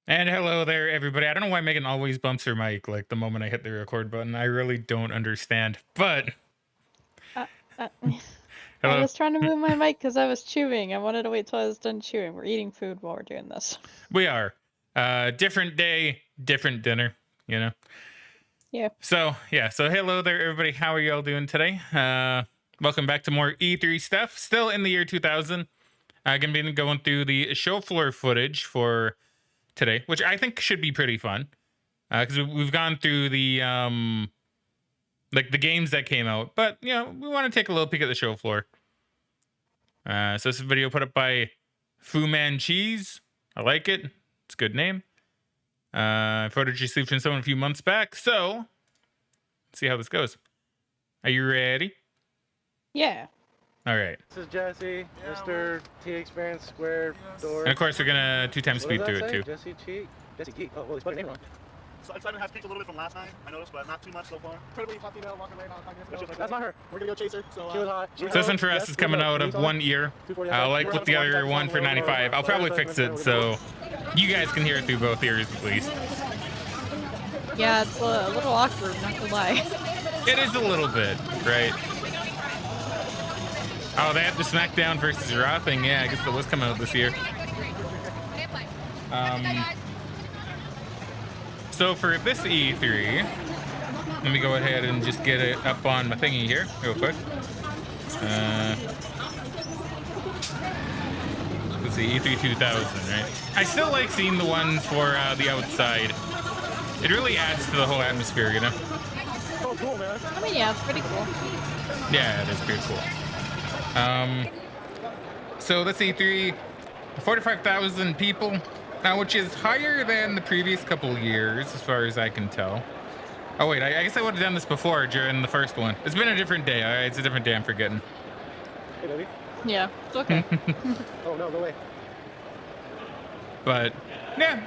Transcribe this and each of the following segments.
And hello there, everybody. I don't know why Megan always bumps her mic like the moment I hit the record button. I really don't understand. But Uh, uh, I hello, was trying to move my mic because I was chewing. I wanted to wait till I was done chewing. We're eating food while we're doing this. we are different day, different dinner. You know. Yeah. So yeah. So hello there, everybody. How are y'all doing today? Welcome back to more E3 stuff. Still in the year 2000. Gonna be going through the show floor footage for today, which I think should be pretty fun. Because we've gone through the like the games that came out, but you know we want to take a little peek at the show floor. So this is a video put up by Fu Man Cheese. I like it. It's a good name. Footage received from someone a few months back. So let's see how this goes. Are you ready? Yeah. All right. This is Jesse, Mr. T Experience Square Door. And of course we're gonna 2 times What speed does through that it say? too. Jesse Cheek? Jesse Geek. Oh, well, he spelled your name wrong. So excitement has peaked a little bit from last time, I noticed, but not too much so far. Incredibly hot female walking right now. That's not her. We're gonna go chase her. So, She was hot. So this one for us is coming out of one ear. Like with the other one for 95. I'll probably fix it so you guys can hear it through both ears at least. Yeah, it's a little awkward, not gonna lie. It is a little bit, right? Oh, they have the SmackDown versus Raw thing. Yeah, I guess that was coming out this year. So for this E3, let me go ahead and just get it up on my thingy here real quick. Let's see, E3 2000, right? I still like seeing the ones for the outside. It really adds to the whole atmosphere, you know? Oh, cool, man. I mean, yeah, it's pretty cool. Yeah, it is pretty cool. So that's E3, 45,000 people, which is higher than the previous couple years, as far as I can tell. Oh wait, I guess I would have done this before during the first one. It's been a different day. It's a different day. I'm forgetting. Hey, baby. Yeah, it's okay. Oh, no way. But yeah,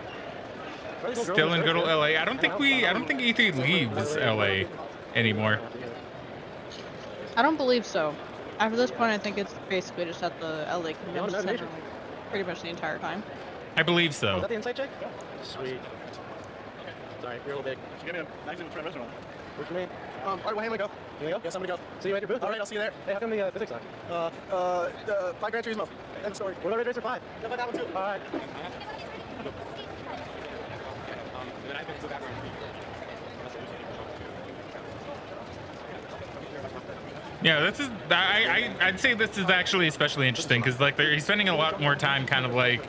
still in good old LA. I don't think E3 leaves LA anymore. I don't believe so. After this point, I think it's basically just at the LA Convention Center like, pretty much the entire time. I believe Is so. that the inside check? Sweet. Sorry, you're a little big. give me a magazine for a restaurant. What you mean? All right, well, here we go. Here we go? Yes, I'm gonna go. See you at your booth? All right, I'll see you there. Hey, how come the physics on? 5 Gran Turismo. End of story. What about Red Racer 5? Yeah, but that one too. All right. Yeah, this is. I'd say this is actually especially interesting because like he's spending a lot more time kind of like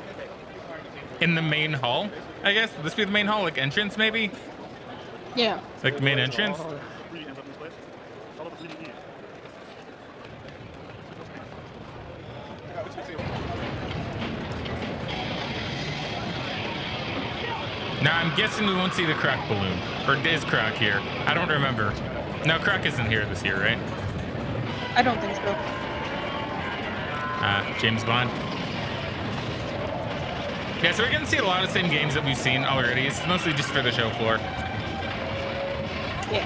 in the main hall. I guess this be the main hall, like entrance maybe, Yeah. like the main entrance. 3 ends up in this place. Follow the 3D. Now I'm guessing we won't see the Croc balloon, or is Croc here? I don't remember. No, Croc isn't here this year, right? I don't think so. James Bond. Yeah, so we're gonna see a lot of the same games that we've seen already. It's mostly just for the show floor. Yeah.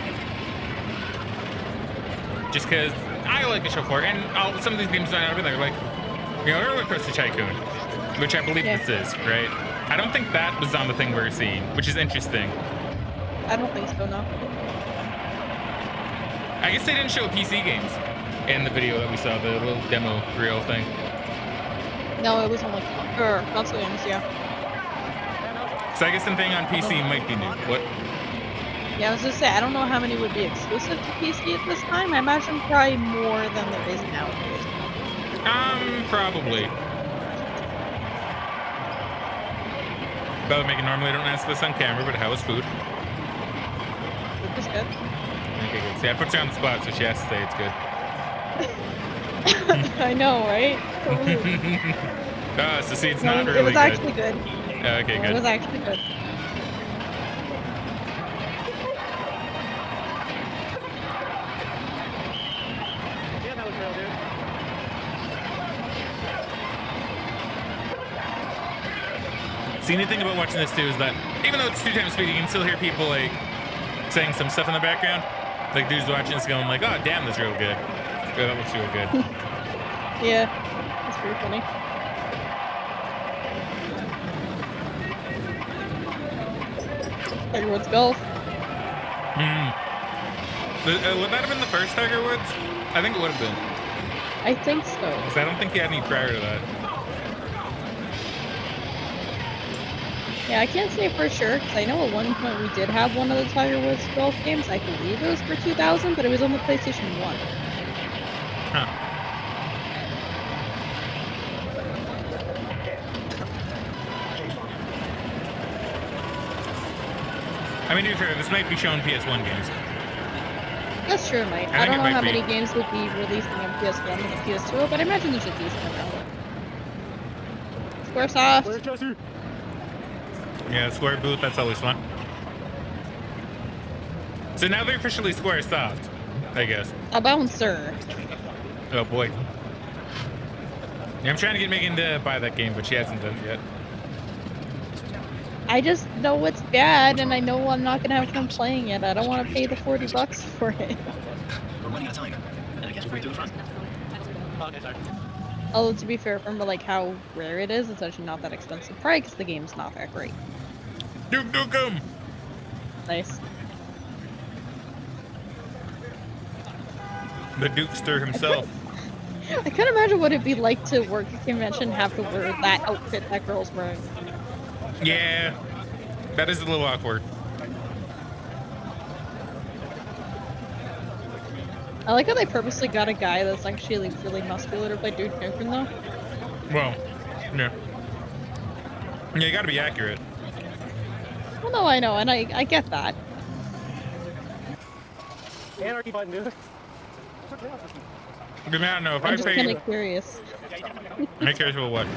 Just because I like the show floor, and some of these games might not be there, like, you know, Roller Coaster Tycoon, which I believe Yeah. this is, right? I don't think that was on the thing we're seeing, which is interesting. I don't think so, no. I guess they didn't show PC games in the video that we saw, the little demo reel thing. No, it was only console games, yeah. So I guess something on PC might be new. What? Yeah, I was just saying, I don't know how many would be exclusive to PC at this time. I imagine probably more than there is nowadays. Probably. By the way, Megan, normally I don't ask this on camera, but how is food? Which is good. Okay, good. See, I put her on the spot, so she has to say it's good. I know, right? So see, it's No, not really it was good. actually good. Okay, It good. was actually good. Yeah, that was real, dude. See, the thing about watching this too is that even though it's 2 times speed, you can still hear people like saying some stuff in the background. Like dudes watching this going like, "Oh, damn, that's real good. Yeah, that looks real good." Yeah, that's pretty funny. Tiger Woods Golf. Would that have been the first Tiger Woods? I think it would have been. I think so. 'Cause I don't think he had any prior to that. Yeah, I can't say for sure, because I know at one point we did have one of the Tiger Woods golf games. I believe it was for 2000, but it was on the PlayStation 1. Huh. I mean, to be fair, this might be showing PS1 games. That's true, mate. I I think don't it know might how be. many games would be releasing on PS1 and PS2, but I imagine there's a decent amount. Squaresoft. Where's Jesse? Yeah, Square Booth, that's always fun. So now they're officially Squaresoft, I guess. A bouncer. Oh boy. Yeah, I'm trying to get Megan to buy that game, but she hasn't done it yet. I just know it's bad, and I know I'm not gonna have fun playing it. I don't want to pay the $40 for it. We're running out of time. And I guess we're going to the front. Okay, sorry. Although, to be fair, from like how rare it is, it's actually not that expensive. Probably because the game's not that great. Duke Nukem! Nice. The Dukester himself. I can't imagine what it'd be like to work a convention and have to wear that outfit that girl's wearing. Yeah, that is a little awkward. I like how they purposely got a guy that's actually like really muscular to play Duke Nukem though. Well, yeah. Yeah, you gotta be accurate. Well, no, I know, and I get that. Anarchy button, dude. I mean, I don't know, if I'm I just kind pay... of curious. I care about what?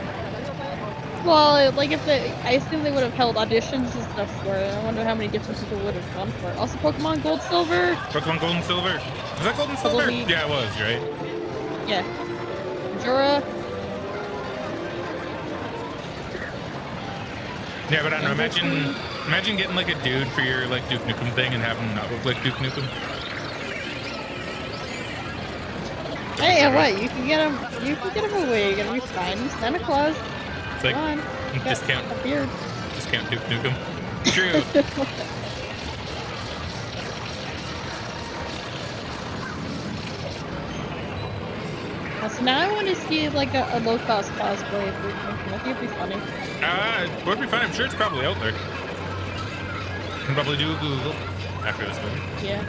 Well, like if they, I assume they would have held auditions and stuff for it. I wonder how many different people would have gone for it. Also, Pokemon Gold, Silver. Pokemon Gold and Silver? Was that Gold and Silver? League. Yeah, it was, right? Yeah. Jura. Yeah, but I don't know, imagine getting like a dude for your like Duke Nukem thing and having him not look like Duke Nukem. Hey, what? You can get him. You can get him away. You're gonna be fine. Santa Claus. It's like, Come on. Got discount a beard. Duke Nukem. True. So now I want to see like a low-cost cosplay of Duke Nukem. I think it'd be funny. It would be fun. I'm sure it's probably out there. Can probably do a Google after this movie. Yeah.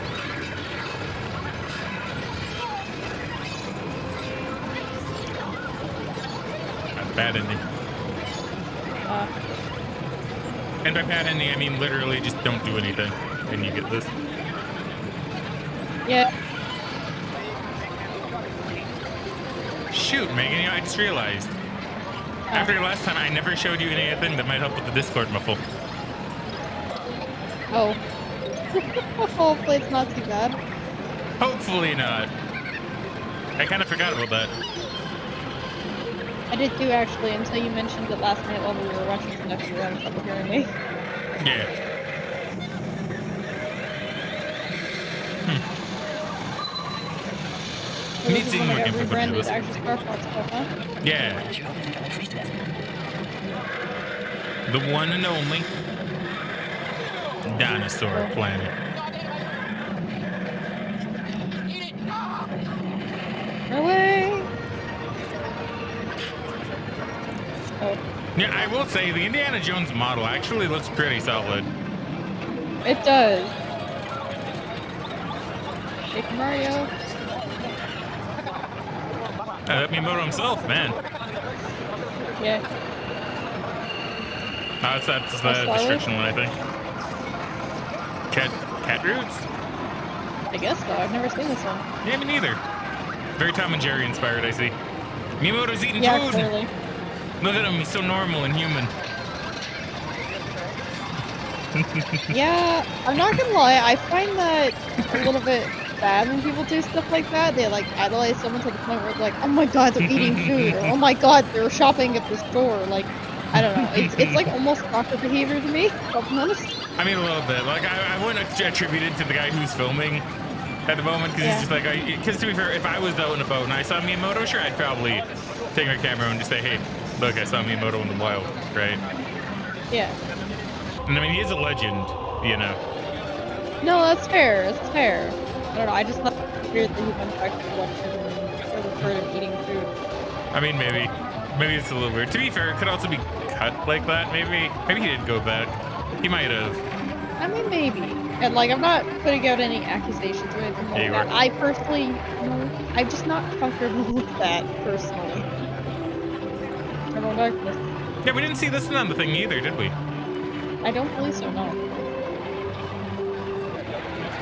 Not a bad ending. And by bad ending, I mean literally just don't do anything, and you get this. Yeah. Shoot, Megan, you know, I just realized. After your last time, I never showed you anything that might help with the Discord muffle. Oh. Hopefully it's not too bad. Hopefully not. I kind of forgot about that. I did too, actually, until you mentioned it last night while we were watching stuff. You were having trouble hearing me. Yeah. So Need this is seeing when what I got gameplay footage rebranded was. Actors Sparkfox stuff, huh? Yeah. The one and only Dinosaur Planet. Away! Oh, Yeah, I will say the Indiana Jones model actually looks pretty solid. it does. Super Mario. Miyamoto himself, man. Yeah. That's the Solid? destruction one, I think. Cat Roots? I guess so. I've never seen this one. Yeah, me neither. Very Tom and Jerry inspired, I see. Miyamoto's eating Yeah, food. clearly. Look at him, he's so normal and human. Yeah, I'm not gonna lie. I find that a little bit bad when people do stuff like that. They like idolize someone to the point where it's like, oh my god, they're eating food, or oh my god, they're shopping at the store. Like, I don't know. It's like almost stalker behavior to me. If I'm honest. I mean, a little bit. Like, I wouldn't attribute it to the guy who's filming at the moment, because Yeah. he's just like, because to be fair, if I was out and about and I saw Miyamoto, sure, I'd probably take my camera and just say, hey, look, I saw Miyamoto in the wild, right? Yeah. And I mean, he is a legend, you know. No, that's fair. That's fair. I don't know. I just thought it was weird that he went back to Watchin and recorded eating food. I mean, maybe it's a little weird. To be fair, it could also be cut like that. Maybe he did go back. He might have. I mean, maybe. And like, I'm not putting out any accusations or anything like Yeah, you that. are. I personally, I'm just not comfortable with that personally. Eternal Darkness. Yeah, we didn't see this one on the thing either, did we? I don't believe so. No.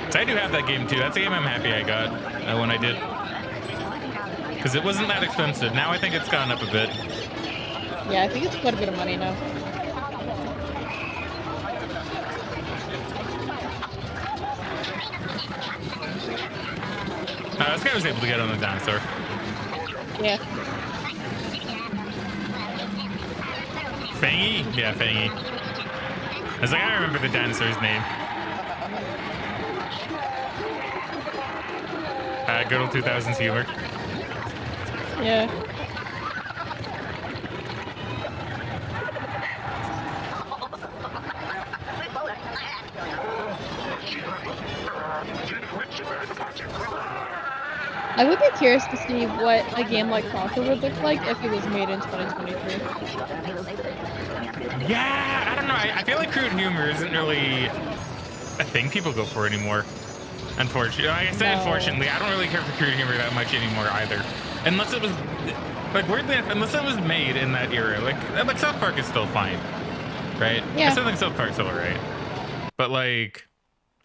So I do have that game too. That's a game I'm happy I got when I did. Because it wasn't that expensive. Now I think it's gone up a bit. Yeah, I think it's quite a bit of money now. This guy was able to get on the dinosaur. Yeah. Fangy? Yeah, Fangy. I was like, I remember the dinosaur's name. Good old 2000s humor. Yeah. I would be curious to see what a game like Conquer would look like if it was made in 2023. Yeah, I don't know. I feel like crude humor isn't really a thing people go for anymore. Unfortunately, like I said, unfortunately, I don't really care for crude humor that much anymore either. Unless it was, like, weirdly, unless it was made in that era. Like South Park is still fine, right? Yeah. I still think South Park's still alright. But like,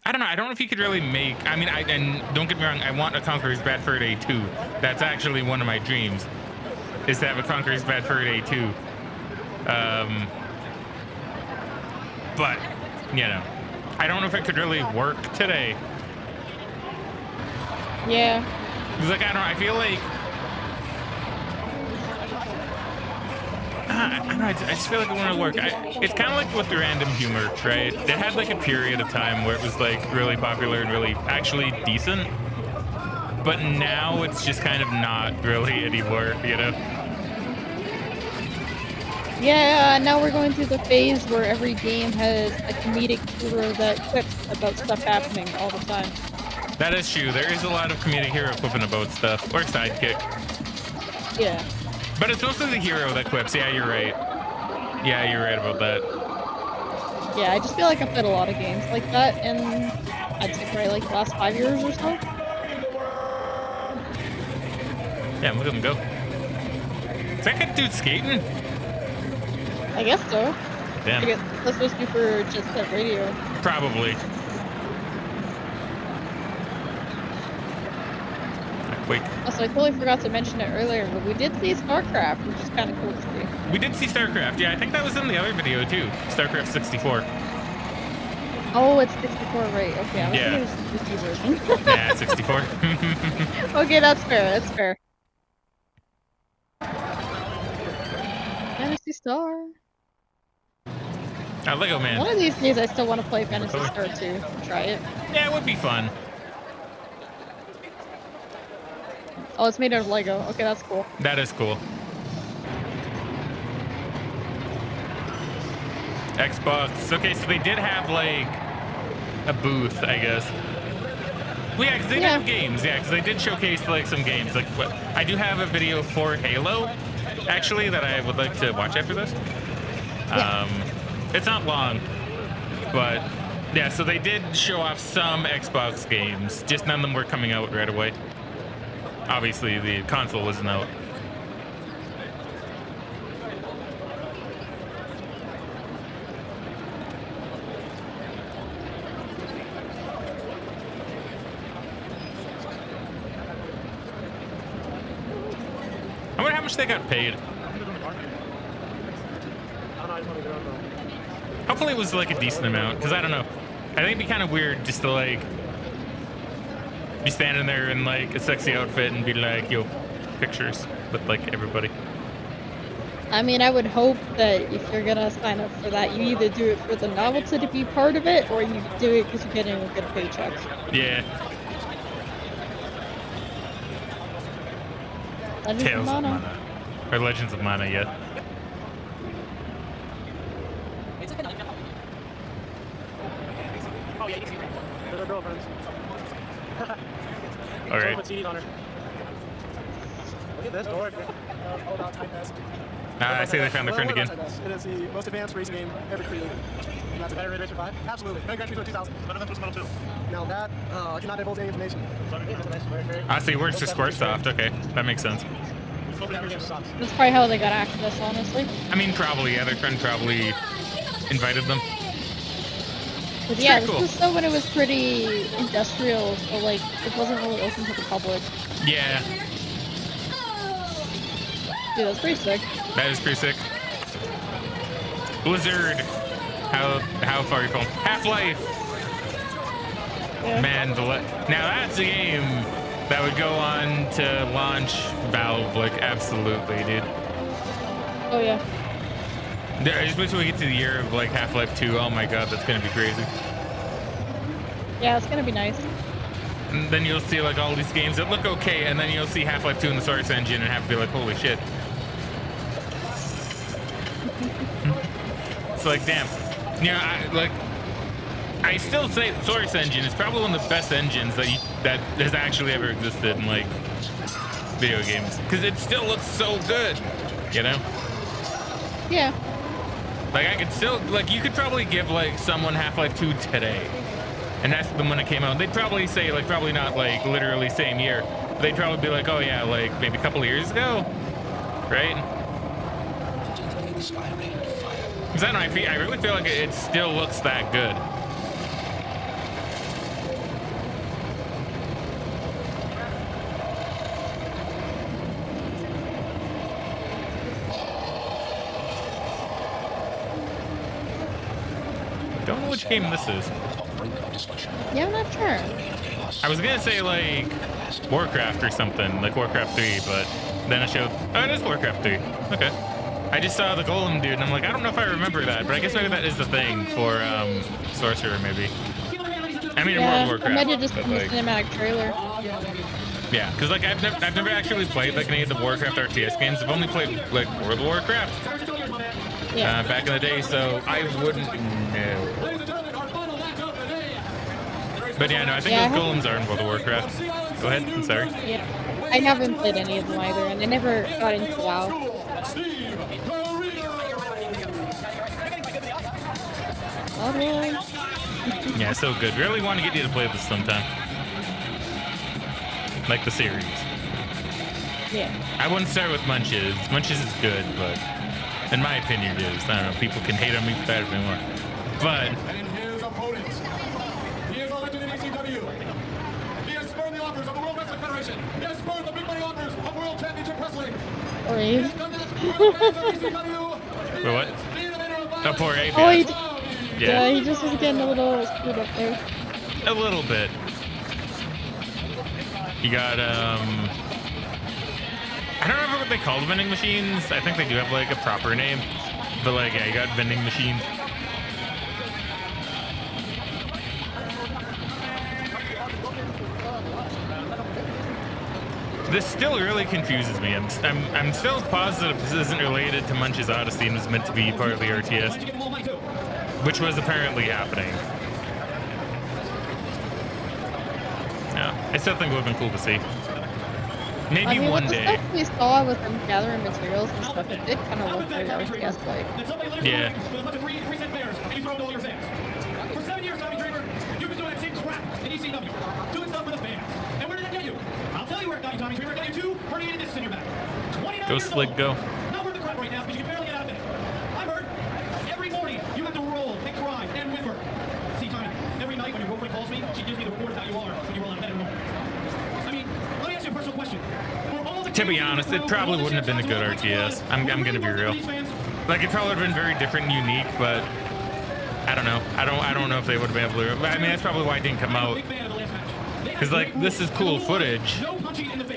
I don't know. I don't know if you could really make. I mean, and don't get me wrong. I want a Conqueror's Bad Fur Day 2. That's actually one of my dreams, is to have a Conqueror's Bad Fur Day 2. But you know, I don't know if it could really work today. Yeah. It's like, I don't know, I feel like I don't know, I just feel like it wouldn't work. It's kind of like with the random humor, right? It had like a period of time where it was like really popular and really actually decent, but now it's just kind of not really anymore, you know? Yeah, now we're going through the phase where every game has a comedic hero that quips about stuff happening all the time. That is true. There is a lot of comedic hero quipping about stuff, or sidekick. Yeah. But it's mostly the hero that quips. Yeah, you're right. Yeah, you're right about that. Yeah, I just feel like I've played a lot of games like that in, I'd say probably like the last 5 years or so. Yeah, look at him go. Is that good dude skating? I guess so. Damn. I guess that's supposed to be for Jet Set Radio. Probably. Quick. Also, I totally forgot to mention it earlier, but we did see StarCraft, which is kind of cool to see. We did see StarCraft. Yeah, I think that was in the other video too. StarCraft 64. Oh, it's 64, right? Okay, I was Yeah. thinking it was the PC version. Yeah, 64. Okay, that's fair. That's fair. Fantasy Star. Lego Man. One of these days, I still want to play Fantasy Star 2. Try it. Yeah, it would be fun. Oh, it's made out of Lego. Okay, that's cool. That is cool. Xbox. Okay, so they did have like a booth, I guess. Well, yeah, because they did have games. Yeah, because they did showcase like some games. Like, what? I do have a video for Halo, actually, that I would like to watch after this. It's not long, but yeah. So they did show off some Xbox games. Just none of them were coming out right away. Obviously, the console wasn't out. I wonder how much they got paid. Hopefully it was like a decent amount, because I don't know. I think it'd be kind of weird just to like be standing there in like a sexy outfit and be like, yo, pictures with like everybody. I mean, I would hope that if you're gonna sign up for that, you either do it for the novelty to be part of it, or you do it because you're getting a good paycheck. Yeah. Legends of Mana. Or Legends of Mana, yeah. They're their girlfriends. All right. Put CDs on her. Look at this door. All about time pass. I see they found their friend again. It is the most advanced racing game ever created. And that's a better Racer 5? Absolutely. Better Gran Turismo 2000. Better than Twisted Metal 2. Now that, I cannot divulge any information. I see, where's the Squaresoft? Okay, that makes sense. That's probably how they got access, honestly. I mean, probably, yeah, their friend probably invited them. But yeah, Very this cool. was still when it was pretty industrial, so like, it wasn't really open to the public. Yeah, Dude, that's pretty sick. that is pretty sick. Blizzard. How far are you from? Half-Life. Yeah. Man, now that's a game that would go on to launch Valve, like, absolutely, dude. Oh yeah. I just wish we get to the year of, like, Half-Life 2. Oh my god, that's gonna be crazy. Yeah, it's gonna be nice. And then you'll see, like, all these games that look okay, and then you'll see Half-Life 2 in the Source Engine and have to be like, holy shit. It's like, damn. You know, I still say the Source Engine is probably one of the best engines that has actually ever existed in, like, video games. Because it still looks so good, you know? Yeah. Like, I could still, like, you could probably give, like, someone Half-Life 2 today and ask them when it came out. They'd probably say, like, probably not, like, literally same year. They'd probably be like, oh, yeah, like, maybe a couple of years ago, right? Because I don't know, I really feel like it still looks that good. Don't know which game this is. Yeah, I'm not sure. I was gonna say like Warcraft or something, like Warcraft 3, but then it showed, oh, it is Warcraft 3. Okay. I just saw the golem dude, and I'm like, I don't know if I remember that, but I guess maybe that is the thing for Sorcerer, maybe. I mean, Yeah, World of I might Warcraft. have just but, been the like, cinematic trailer. yeah, because like I've never actually played like any of the Warcraft RTS games. I've only played like World of Warcraft Yeah. back in the day, so I wouldn't know. But yeah, no, I think Yeah, those I golems are in World of Warcraft. Go ahead, I'm sorry. Yeah. I haven't played any of them either, and I never got into WoW. Oh, really? Yeah, so good. Really want to get you to play this sometime. Like the series. Yeah. I wouldn't start with Munches. Munches is good, but in my opinion, it is. I don't know. People can hate on me for that if they want. But And his opponents. He is elected in ECW. He has spurned the offers of the World Wrestling Federation. He has spurned the big money offers of World Championship Wrestling. Or He you. has come to the fans of ECW. for what? The innovator of Oh, poor Abe. Oh, he, Yeah, he just was getting a little screwed up there. a little bit. You got I don't remember what they call the vending machines. I think they do have like a proper name, but like yeah, you got vending machines. This still really confuses me. I'm still positive this isn't related to Munch's Odyssey and was meant to be part of the RTS, which was apparently happening. Yeah, I still think it would have been cool to see. Maybe I mean, one with the day. stuff we saw with them gathering materials and stuff, it did kind of look very RTS-like. Yeah. With a bunch of 3-cent bears, and you throw it to all your fans. For 7 years, Tommy Dreamer, you've been doing that same crap in ECW. Doing stuff for the fans. And where did it get you? I'll tell you where it got you, Tommy Dreamer. It got you 2 herniated discs in your back. 29 Go years Slick, old. go. Not worth the crap right now because you can barely get out of bed. I've heard every morning you have to roll and cry and whimper. See, Tommy, every night when your girlfriend calls me, she gives me the report of how you are when you roll out of bed in the morning. I mean, let me ask you a personal question. To be honest, it probably wouldn't have been a good RTS. I'm gonna be real. Like it probably would have been very different and unique, but I don't know. I don't know if they would have been able to. I mean, that's probably why it didn't come out. Because like this is cool footage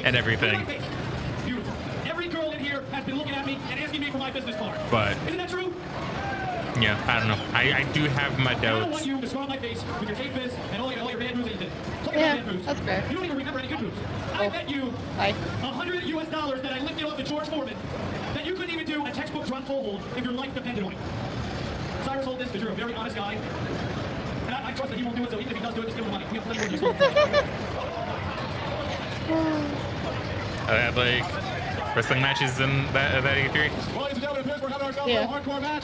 and everything. Beautiful. Every girl in here has been looking at me and asking me for my business card. But Isn't that true? yeah, I don't know. I do have my I don't want doubts. you to scar my face with your tape biz and all your bad moves that you did. Talk about Yeah, bad moves. that's fair. You don't even remember any good moves. I Oh. bet you Bye. $100 US that I lifted off of George Foreman that you couldn't even do a textbook front pole hold if your life depended on it. Cyrus, hold this because you're a very honest guy. And I trust that he won't do it, so even if he does do it, just give him the money. We have plenty more use. I had like wrestling matches in that E3. Ladies and gentlemen, it appears we're having ourselves Yeah. a hardcore match.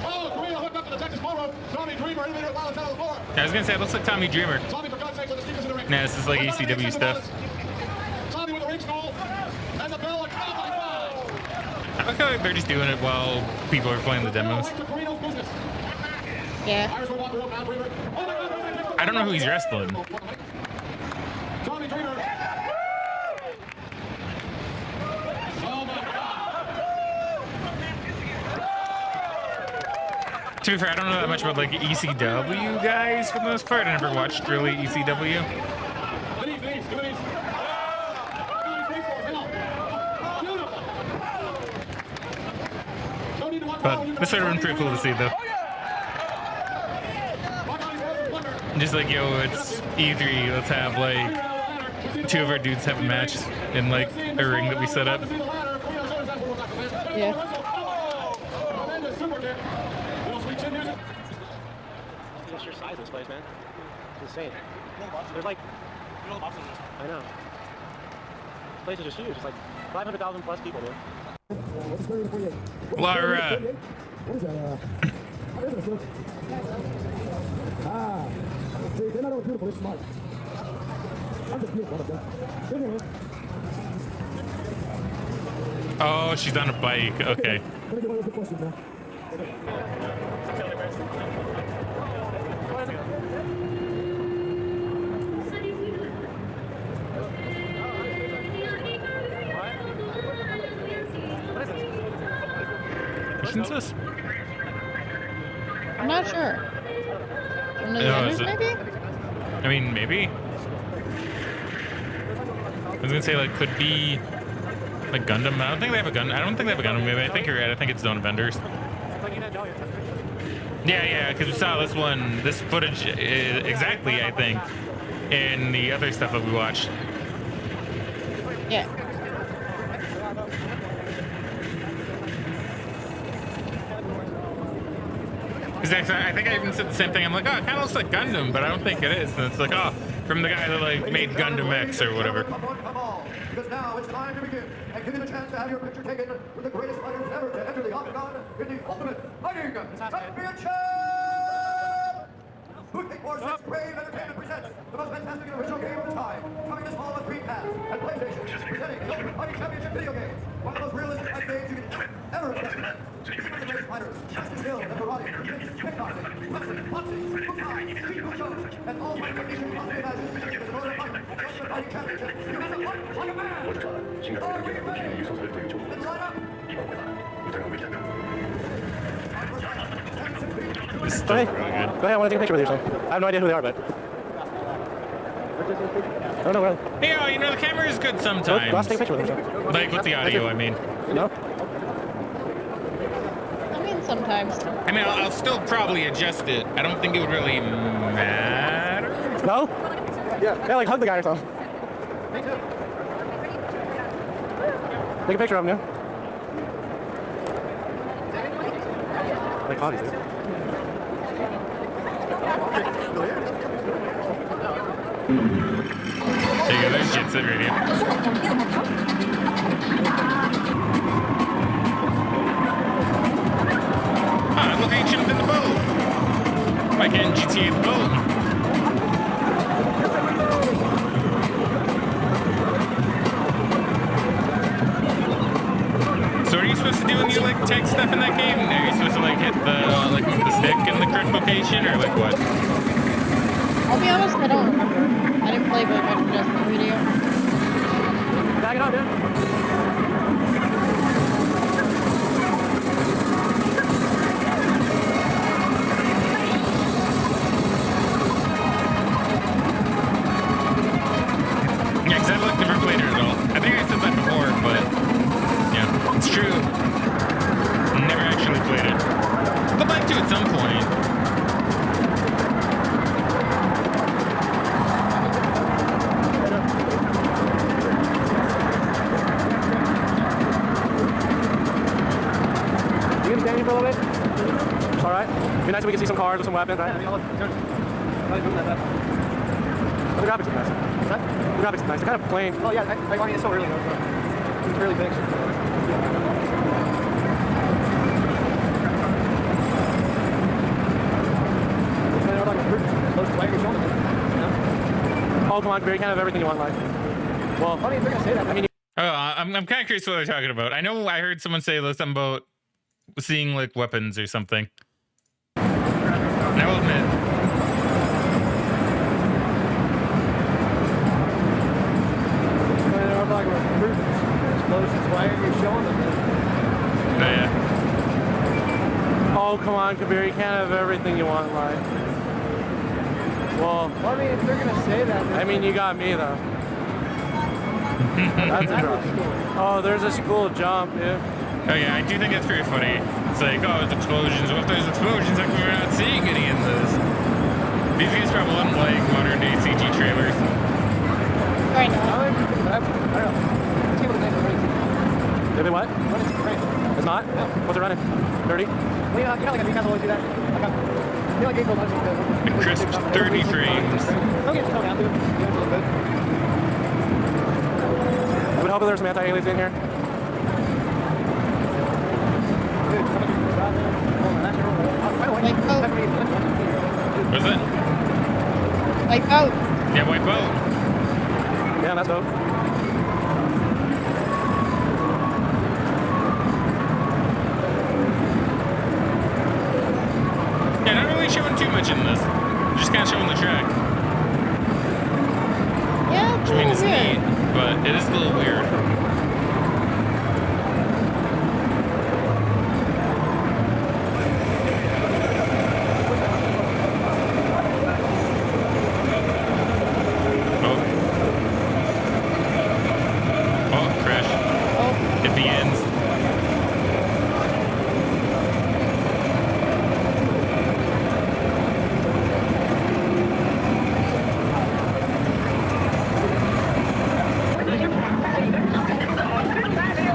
Oh, Korea hooked up to the Texas Ballroom. Tommy Dreamer elevated while it's out on the floor. I was gonna say it looks like Tommy Dreamer. Tommy, for God's sake, let the speakers in the ring. Nah, this is like ECW stuff. Tommy with the ring stool and the bell. Like, oh my God! I look like they're just doing it while people are playing the demos. Yeah. Irish will walk around now, Dreamer. Oh my God! I don't know who he's wrestling. Tommy Dreamer. Oh my God! To be fair, I don't know that much about like ECW guys for the most part. I never watched really ECW. But this would have been pretty cool to see though. Just like, yo, it's E3, let's have like 2 of our dudes have a match in like a ring that we set up. Yeah. The sheer size of this place, man. It's insane. There's like, I know. This place is just huge. It's like 500,000 plus people, man. Laura. See, they're not all beautiful, they're smart. I'm just beautiful, okay? Oh, she's on a bike. Okay. Let me get one of the questions now. What's this? I'm not sure. One of the Oh, others, is it- maybe? I mean, maybe. I was gonna say like could be like Gundam. I don't think they have a gun. I don't think they have a Gundam movie. I think you're right. I think it's Zone of Vendors. Yeah, because we saw this footage exactly. I think in the other stuff that we watched. Yeah. Because I think I even said the same thing. I'm like, oh, it kind of looks like Gundam, but I don't think it is. And it's like, oh, from the guy that like made Gundam X or whatever. Come on, because now it's time to begin and give you the chance to have your picture taken with the greatest fighters ever to enter the octagon in the ultimate fighting championship. Toothpick Force's Brave Entertainment presents the most fantastic and original game of the time, coming this fall with Dreamcast and PlayStation, presenting the Ultimate Fighting Championship video game, one of the most realistic fight games you can ever invest. Even the greatest fighters, master skills and karate, kickboxing, wrestling, boxing, muay thai, kung fu, and all fight techniques you possibly imagine in the Ultimate Fighting Championship. You have to fight like a man. Are we ready? Then line up. This is still really good. Go ahead, I want to take a picture with you. So. I have no idea who they are, but. I don't know where. Yeah, you know the camera is good Go sometimes. ask take a picture with them. So. Like with the audio, I mean. No? I mean, sometimes. I mean, I'll still probably adjust it. I don't think it would really matter. No? Yeah, like hug the guy or something. Me too. Take a picture of him, yeah? Like hotties, dude. There you go, there's Jet Set Radio. Ah, look, ancient in the boat. Why can't GTA the boat? So what are you supposed to do when you like take stuff in that game? Are you supposed to like hit the like move the stick in the correct location or like what? I'll be honest, I don't remember. I didn't play very much of just the video. Back it up, dude. Yeah, because I've like never played it at all. I think I said that before, but yeah, it's true. Never actually played it. I'd like to at some point. You can stand here for a little bit? It's alright. It'd be nice if we could see some cars or some weapons, right? The graphics are nice. What? The graphics are nice. Kind of plain. Oh yeah, I mean it's so early though. So it's really big. Oh, come on, Barry, you can't have everything you want in life. Well, I mean, they're gonna say that. I mean, Oh, I'm kind of curious what they're talking about. I know I heard someone say something about seeing like weapons or something. And I will admit, they're talking about explosions. Why are you showing them this? yeah. Oh, come on, Kabir, you can't have everything you want in life. Well, I mean, if they're gonna say that, I mean, you got me though. That's a drop. Oh, there's a school jump, dude. Oh yeah, I do think it's pretty funny. It's like, oh, there's explosions. Well, if there's explosions, how come we're not seeing any in this? These guys probably wouldn't like modern day CG trailers. Right now. I don't know. Let's see what the next one is. Did they what? What is it? Right. It's not? No. What's it running? 30? Well, you know like a Newcastle always do that? You know, like Game A crisp 30 frames. Don't get to tell me, I'll do it. I would hope that there's some anti-aliens in here. What's it? Wipe out. Yeah, wipe out. Yeah, that's dope. Yeah, not really showing too much in this. Just kind of showing the track. Yeah, Which it's a I mean, little it's weird. neat, but it is a little weird. Oh, crash. Oh, Hit the ends.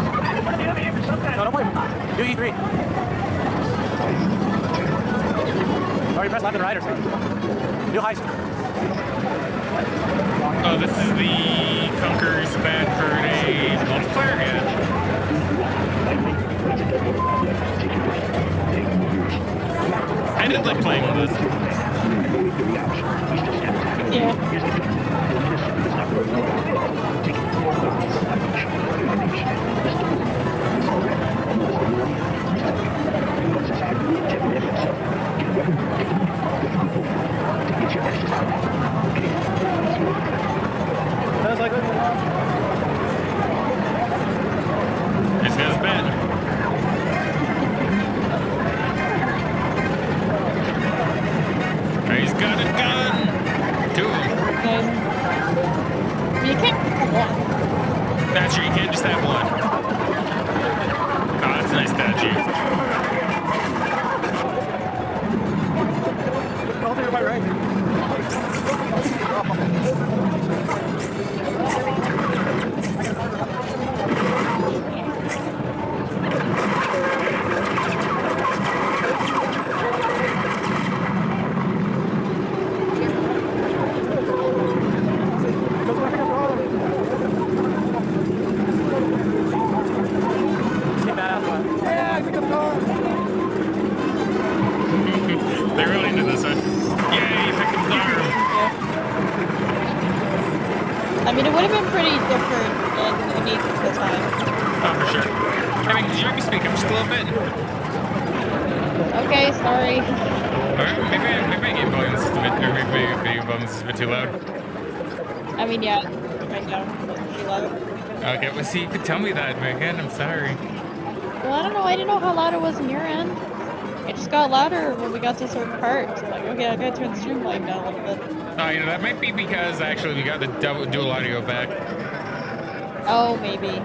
No, don't worry. Do E3. Or you press left and right or something. Do heist. Oh, this is the Conker's Bad Fur Day multiplayer game. I did like playing with this. yeah. Sounds like This guy's bad. He's got a gun. Two of them. Okay. You can't have one. That's true. You can't just have one. Oh, that's a nice statue. I'll take it by right. They're really into this one. Yeah, you picked up the arm. I mean, it would have been pretty different and unique at the time. Oh, for sure. I mean, could you maybe speak up just a little bit? Okay, sorry. Or maybe my game volume is just a bit, or maybe my video volume is just a bit too loud. I mean, yeah, right now, pretty loud. Okay, well, see, you could tell me that, Megan. I'm sorry. Well, I don't know. I didn't know how loud it was in your end. It just got louder when we got to a certain part. So I'm like, okay, I gotta turn the stream volume down a little bit. Oh, you know, that might be because actually we got the dual audio back. Oh, maybe.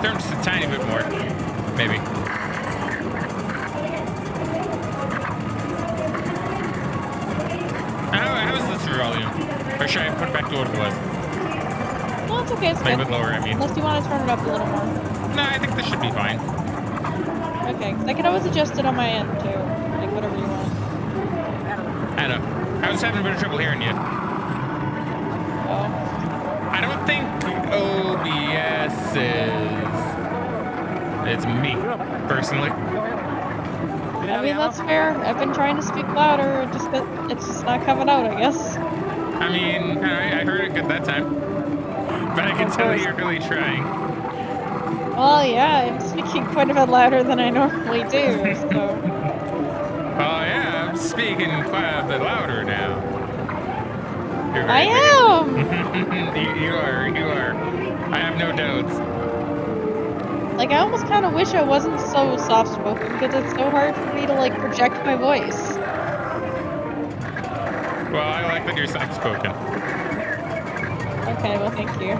Turn just a tiny bit more. Maybe. How is this for volume? Or should I put it back to what it was? No, it's okay. It's Like good. with lower, I mean. Unless you want to turn it up a little more. No, I think this should be fine. Okay, 'cause I can always adjust it on my end too. Like whatever you want. I know. I was having a bit of trouble hearing you. Oh. I don't think OBS is. It's me, personally. I mean, that's fair. I've been trying to speak louder. It's just not coming out, I guess. I mean, I heard it good that time. But I can tell you're really trying. Well, yeah, I'm speaking quite a bit louder than I normally do, so. Oh, yeah, I'm speaking quite a bit louder now. You're I right. am! You are. I have no doubts. Like, I almost kind of wish I wasn't so soft-spoken because it's so hard for me to, like, project my voice. Well, I like that you're soft-spoken. Okay, well, thank you.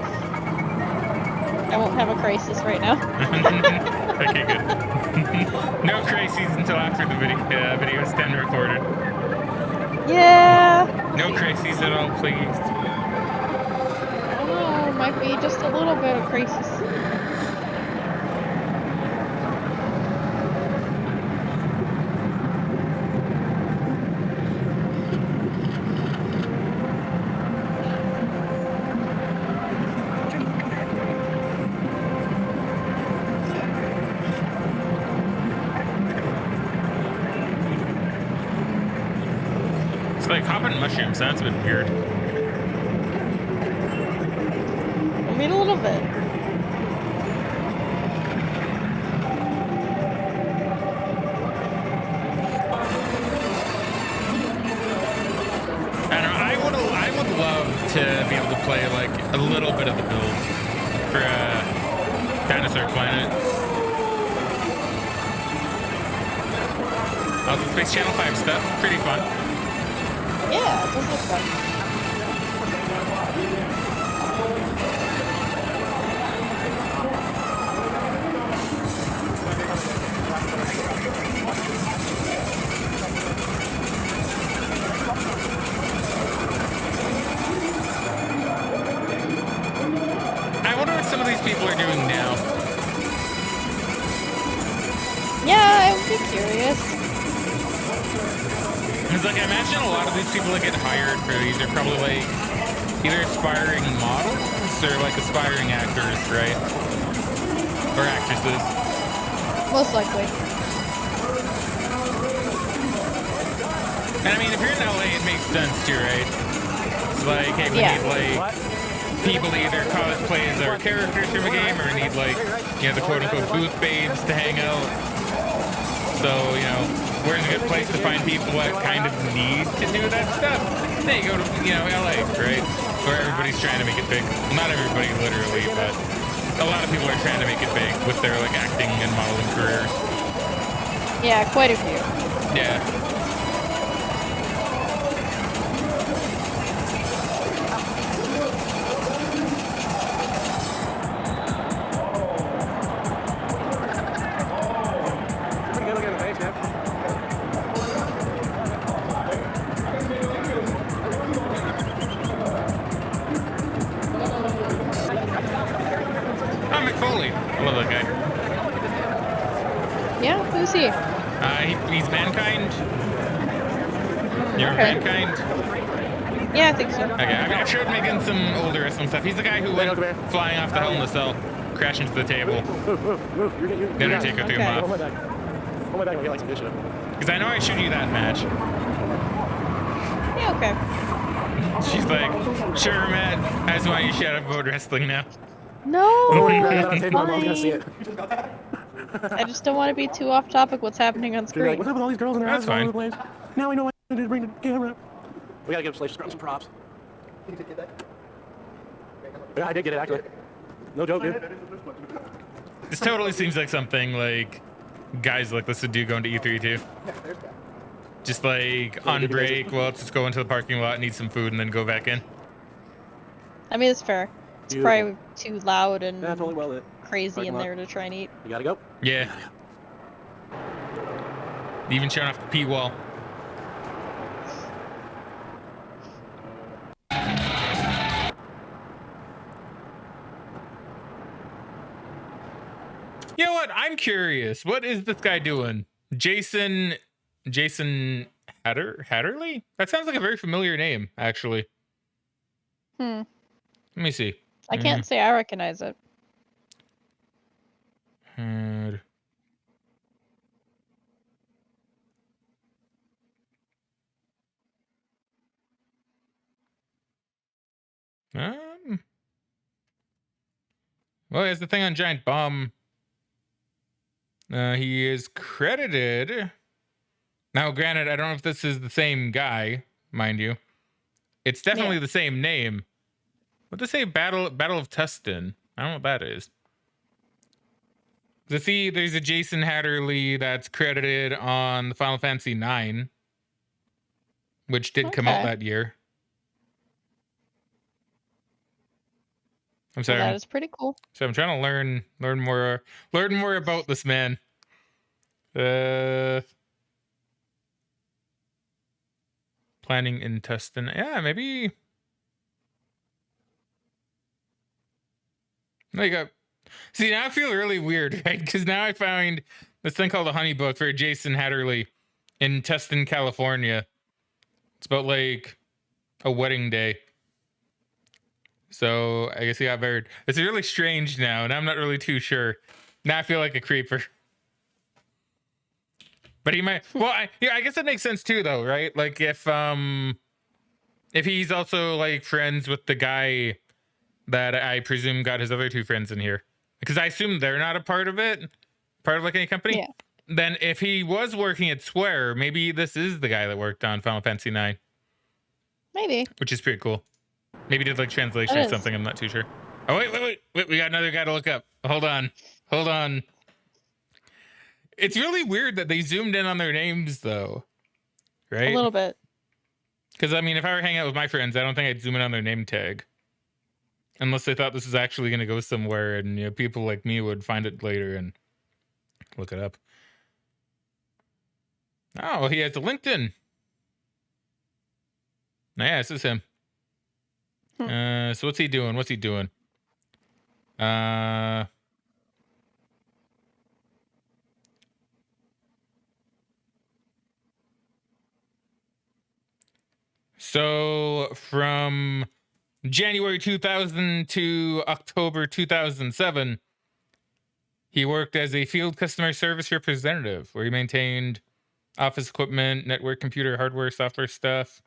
I won't have a crisis right now. Okay, good. No crises until after the video is done recorded. Yeah! No crises at all, please. I don't know, might be just a little bit of crisis. It's like hopping mushrooms. That's a bit weird. I mean, a little bit. I don't know. I would love to be able to play like a little bit of the build for Dinosaur Planet. Also, Space Channel 5 stuff, pretty fun. Yeah, it does look fun. I wonder what some of these people are doing now. Yeah, I would be curious. Because, like, I imagine a lot of these people that get hired for these are probably, like, either aspiring models or, like, aspiring actors, right? Or actresses. Most likely. And, I mean, if you're in LA, it makes sense, too, right? It's like, hey, we Yeah. need, like, people to either cosplay as our characters from a game or need, like, you know, the quote-unquote booth babes to hang out. So, you know, where's a good place to find people that kind of need to do that stuff? They go to, you know, LA, right? Where everybody's trying to make it big. Well, not everybody, literally, but a lot of people are trying to make it big with their, like, acting and modeling careers. Yeah, quite a few. Yeah. Pretty good looking at the face, man. Oh, McFoley. I love that guy. Yeah, who's he? He's Mankind. You remember Okay. Mankind? Yeah, I think so. Okay, I showed Megan some older wrestling stuff. He's the guy who went flying off the Hell in the Cell, crashing into the table. The Undertaker threw him Okay. Hold my off. back. Hold my back and get like some good shit. Because I know I showed you that match. Yeah, okay. She's like, sure, Matt. I just want you to shut up about wrestling now. No, Grab that on it's tape, my mom's gonna see fine. it. I just don't want to be too off topic what's happening on She'll be like, screen. what's up with all these girls in their That's houses all over fine. the place? Now I know what I did to bring the camera. We gotta give Slave Scrum some props. Yeah, I did get it, actually. No joke, dude. This totally seems like something like guys like this would do going to E3 too. Just like on break, well, let's just go into the parking lot, need some food, and then go back in. I mean, it's fair. It's Beautiful. probably too loud and That's totally well lit. crazy Parking in lot. there to try and eat. You gotta go. Yeah. Even showing off the P wall. what? I'm curious. What is this guy doing? Jason Hatterley? That sounds like a very familiar name, actually. Hmm. Let me see. I can't say I recognize it. Had- Well, he has the thing on Giant Bomb. He is credited. Now, granted, I don't know if this is the same guy, mind you. It's definitely the same name. What does it say? Battle of Tustin. I don't know what that is. See, there's a Jason Hatterley that's credited on the Final Fantasy IX, which did come out that year. I'm sorry. Well, that is pretty cool. So I'm trying to learn more about this man. Planning in Tustin. Yeah, maybe. Like see, now I feel really weird, right? Because now I found this thing called a honey book for Jason Hatterley in Tustin, California. It's about like a wedding day. So I guess he got married. It's really strange now, and I'm not really too sure. Now I feel like a creeper. But he might. Well, I guess that makes sense too, though, right? Like if he's also like friends with the guy that I presume got his other two friends in here, because I assume they're not a part of it, part of like any company. Yeah. Then if he was working at Square, maybe this is the guy that worked on Final Fantasy IX. Maybe. Which is pretty cool. Maybe did like translation or something. I'm not too sure. Oh wait! We got another guy to look up. Hold on. It's really weird that they zoomed in on their names, though. Right? A little bit. Because I mean, if I were hanging out with my friends, I don't think I'd zoom in on their name tag, unless they thought this was actually going to go somewhere, and people like me would find it later and look it up. Oh, he has a LinkedIn. Yeah, this is him. So what's he doing? So from January 2000 to October 2007, he worked as a field customer service representative, where he maintained office equipment, network, computer, hardware, software stuff.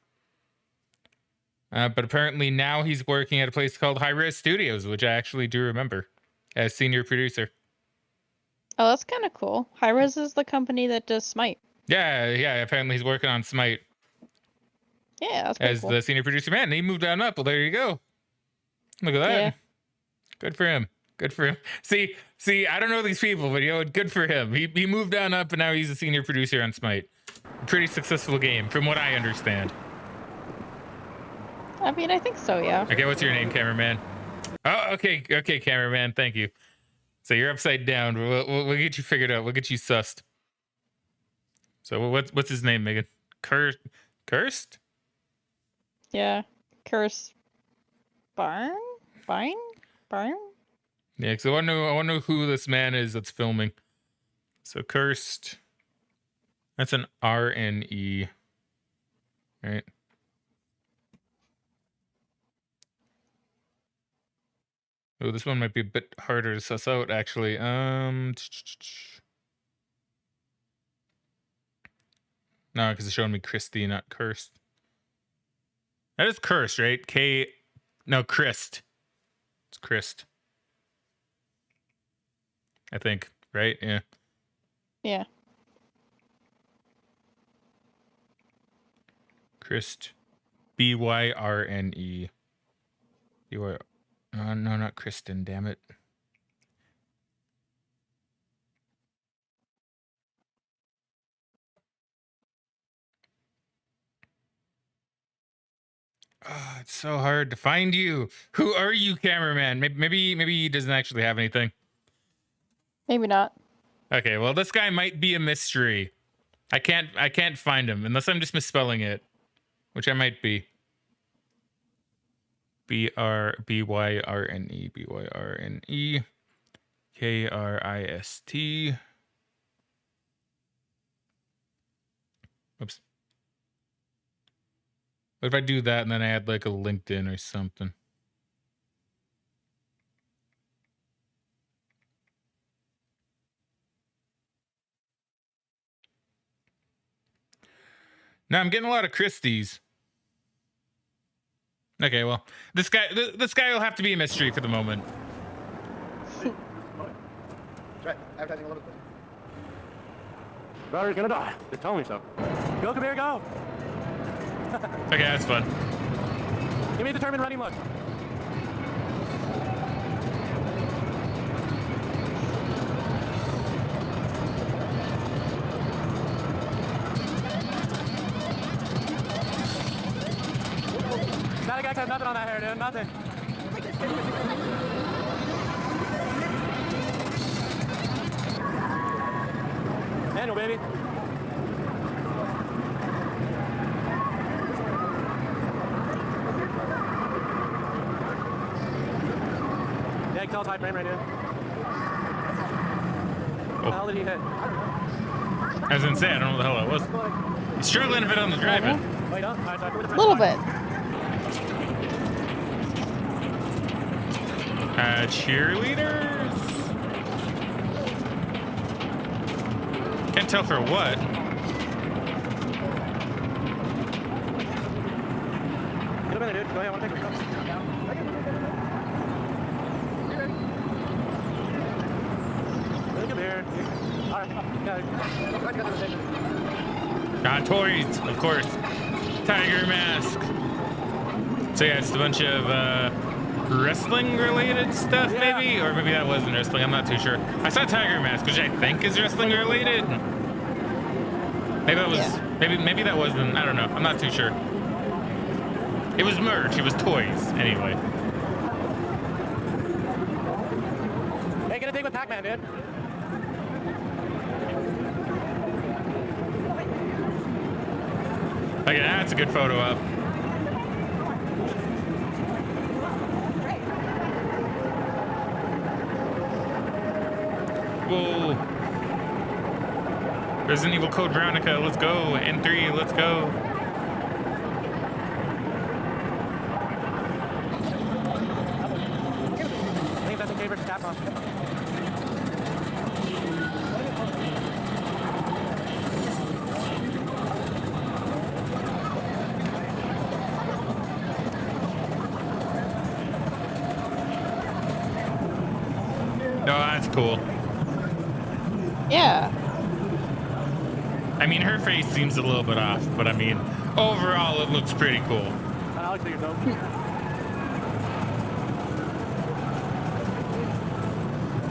But apparently now he's working at a place called High Res Studios, which I actually do remember, as senior producer. Oh, that's kind of cool. High Res is the company that does Smite. Yeah. Apparently he's working on Smite. Yeah, that's pretty cool. As the senior producer. Man, he moved on up. Well, there you go. Look at that. Yeah. Good for him. See, I don't know these people, but good for him. He moved on up, and now he's a senior producer on Smite. A pretty successful game, from what I understand. I mean, I think so, yeah. Okay, what's your name, cameraman? Oh, okay, cameraman. Thank you. So you're upside down. We'll get you figured out. We'll get you sussed. So what's his name, Megan? Cursed? Yeah, Curse. Barn? Yeah, because I want to know who this man is that's filming. So Cursed. That's an RNE, right? Oh, this one might be a bit harder to suss out, actually. No, because it's showing me Christy, not Cursed. That is Cursed, right? No, Christ. It's Christ. I think, right? Yeah. Yeah. Christ. BYRNE. BYR. No, not Kristen, damn it. Oh, it's so hard to find you. Who are you, cameraman? Maybe he doesn't actually have anything. Maybe not. Okay, well, this guy might be a mystery. I can't find him unless I'm just misspelling it, which I might be. BYRNE. Krist. Oops. What if I do that and then I add like a LinkedIn or something? No, I'm getting a lot of Christies. Okay, well, this guy will have to be a mystery for the moment. Try advertising a little bit. Battery's gonna die. Just tell me so. Go, come here, go. Okay, that's fun. Give me a determined running look. Static X has nothing on that hair, dude. Nothing. Manual, baby. Yeah, you can tell it's high frame rate, dude. What the hell did he hit? I was gonna say, I don't know what the hell it was. He's struggling a bit on the driving. Wait, no. All right, sorry. A little bit. Cheerleaders? Can't tell for what. Get a minute, dude. Go ahead, I want to take a Look at there. All right. Toys, of course. Tiger Mask. So yeah, just a bunch of wrestling related stuff, maybe? Or maybe that wasn't wrestling, I'm not too sure. I saw Tiger Mask, which I think is wrestling related. Maybe that was maybe that wasn't, I don't know. I'm not too sure. It was merch, it was toys, anyway. Hey, get a thing with Pac-Man, dude. Okay, that's a good photo up. Whoa. Resident Evil Code Veronica, let's go. N3, let's go. I think that's a favorite Capcom. Oh, that's cool. Yeah. I mean, her face seems a little bit off, but I mean, overall, it looks pretty cool. I like yourself.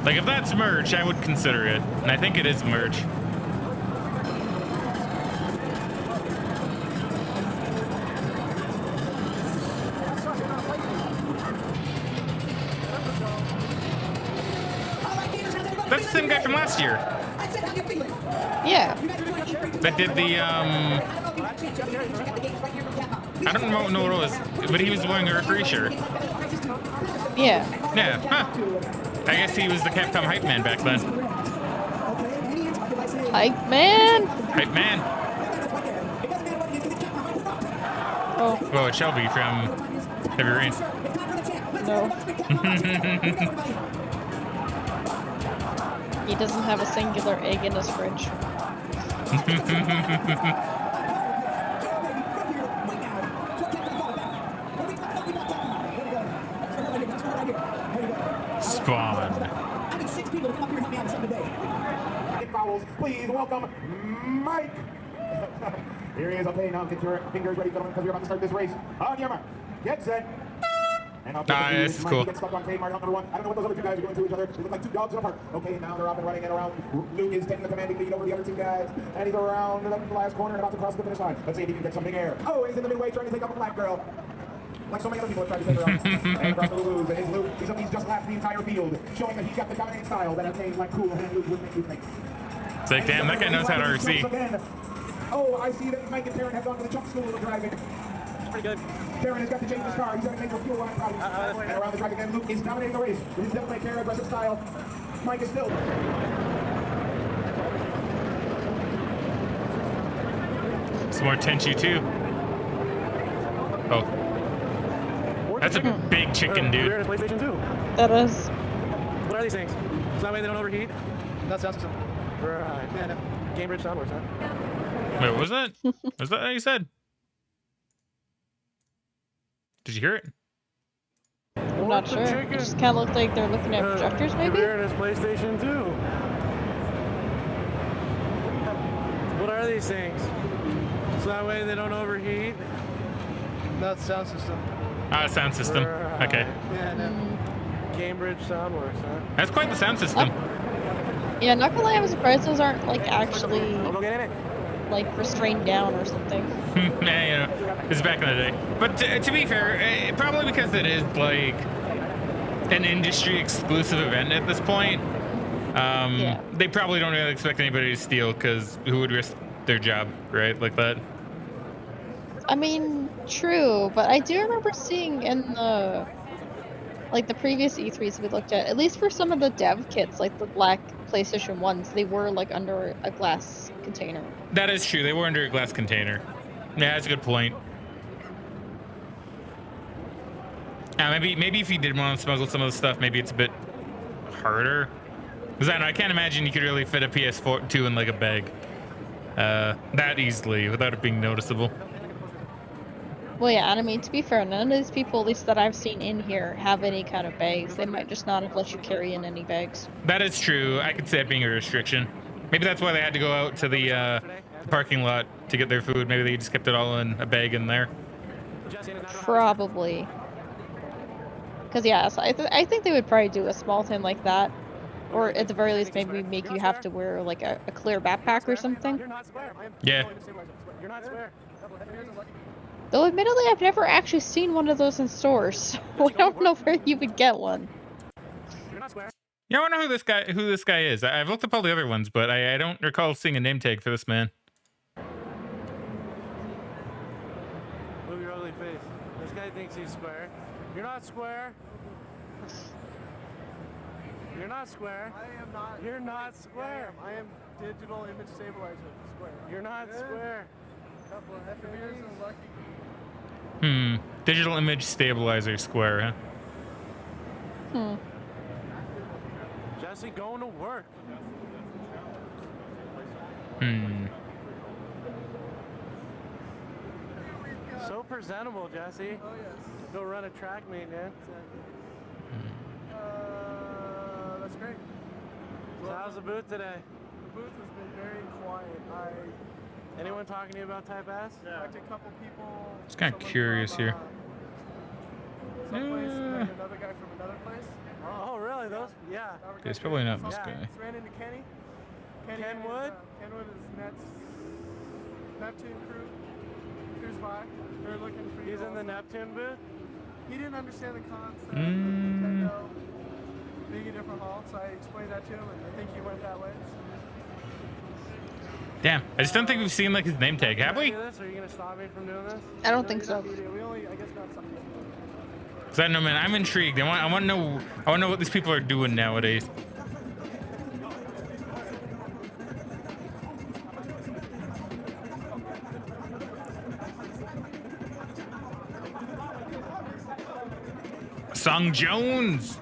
Like, if that's merch, I would consider it. And I think it is merch. That's the same guy from last year. Yeah. That did the, I don't know what it was, but he was wearing a referee shirt. Yeah. Yeah, huh. I guess he was the Capcom hype man back then. Hype man? Hype man. Oh, Oh, it's Shelby from Heavy Rain. no. He doesn't have a singular egg in his fridge. Spawn. I need 6 people to come up here and help me out on something today. Fouls, please welcome Mike. Here he is. Okay, now get your fingers ready, gentlemen, because we're about to start this race. On your mark, get set. And I'll This is cool. Get stuck on trademark number 1. I don't know what those other two guys are doing to each other. They look like two dogs apart. Okay, now they're off and running and around. Luke is taking the commanding lead over the other two guys. And he's around the last corner and about to cross the finish line. Let's see if he can get some big air. Oh, and he's in the midway trying to take up a black girl. Like so many other people have tried to take her out. And across the Lulu's. And his Luke, he's just lapped the entire field, showing that he's got the dominating style that a name like Cool and Luke would make you think. It's like, damn, that guy knows how to RC. Oh, I see that Mike and Karen have gone to the jump school of driving. Pretty good. Karen has got to change his car. He's going to make a fuel line problem. And around the track again, Luke is dominating the race with his definitely Karen aggressive style. Mike is still. Some more Tenchu too. Oh, that's a big chicken, We're dude. in a PlayStation 2. That is. What are these things? So that way they don't overheat? That sounds system. Right. Yeah, Cambridge Soundworks, huh? Wait, what was that? Was that what you said? Did you hear it? I'm not sure. It just kind of looked like they're looking at projectors, maybe? We're in his PlayStation 2. What are these things? So that way they don't overheat? That's sound system. Ah, sound system. Right. Okay. Yeah, no. Cambridge Soundworks, huh? That's quite the sound system. Yeah, not gonna lie, I'm surprised those aren't, like, actually, I'll go get in it. like, restrained down or something. Yeah, you know, this is back in the day. But to be fair, probably because it is like an industry exclusive event at this point. Yeah. They probably don't really expect anybody to steal, because who would risk their job, right? Like that. I mean, true, but I do remember seeing in the, like, the previous E3s we looked at least for some of the dev kits, like the black PlayStation 1s, they were, like, under a glass container. That is true. They were under a glass container. Yeah, that's a good point. Maybe if you did want to smuggle some of the stuff, maybe it's a bit harder. Because I can't imagine you could really fit a PS4 2 in like a bag that easily without it being noticeable. Well, yeah, and I mean, to be fair, none of these people, at least that I've seen in here, have any kind of bags. They might just not have let you carry in any bags. That is true. I could see that being a restriction. Maybe that's why they had to go out to the parking lot to get their food. Maybe they just kept it all in a bag in there. Probably. Because, yeah, so I think they would probably do a small thing like that. Or at the very least, maybe make you have to wear, like, a clear backpack or something. Yeah. You're not square. Though, admittedly, I've never actually seen one of those in stores, so I don't know where you would get one. You're not square. Yeah, I want to know who this guy is. I've looked up all the other ones, but I don't recall seeing a name tag for this man. Move your ugly face. This guy thinks he's square. You're not square. You're not square. I am not. You're not square. I am digital image stabilizer. Square. You're not square. Couple of happy years and lucky. Digital image stabilizer square, huh? Jesse, going to work. So presentable, Jesse. Oh yes. Go run a track meet, man. That's great. So how's the booth today? The booth has been very quiet. Anyone talking to you about Type S? I talked to a couple people. Just kinda someone curious from, here. Some place, and then another guy from another place. Oh, really? Those? Yeah. Okay, it's probably not this Yeah. guy. Just ran into Kenny. Ken Wood? Ken Wood is Neptune cruise by. They're looking for you. He's in the also. Neptune booth? He didn't understand the concept of Nintendo being a different hall, so I explained that to him, and I think he went that way. Damn, I just don't think we've seen like his name tag, have we? Are you gonna stop me from doing this? I don't think so. We only, I guess, got something. Cause I know, man, I'm intrigued. I want to know what these people are doing nowadays. Song Jones.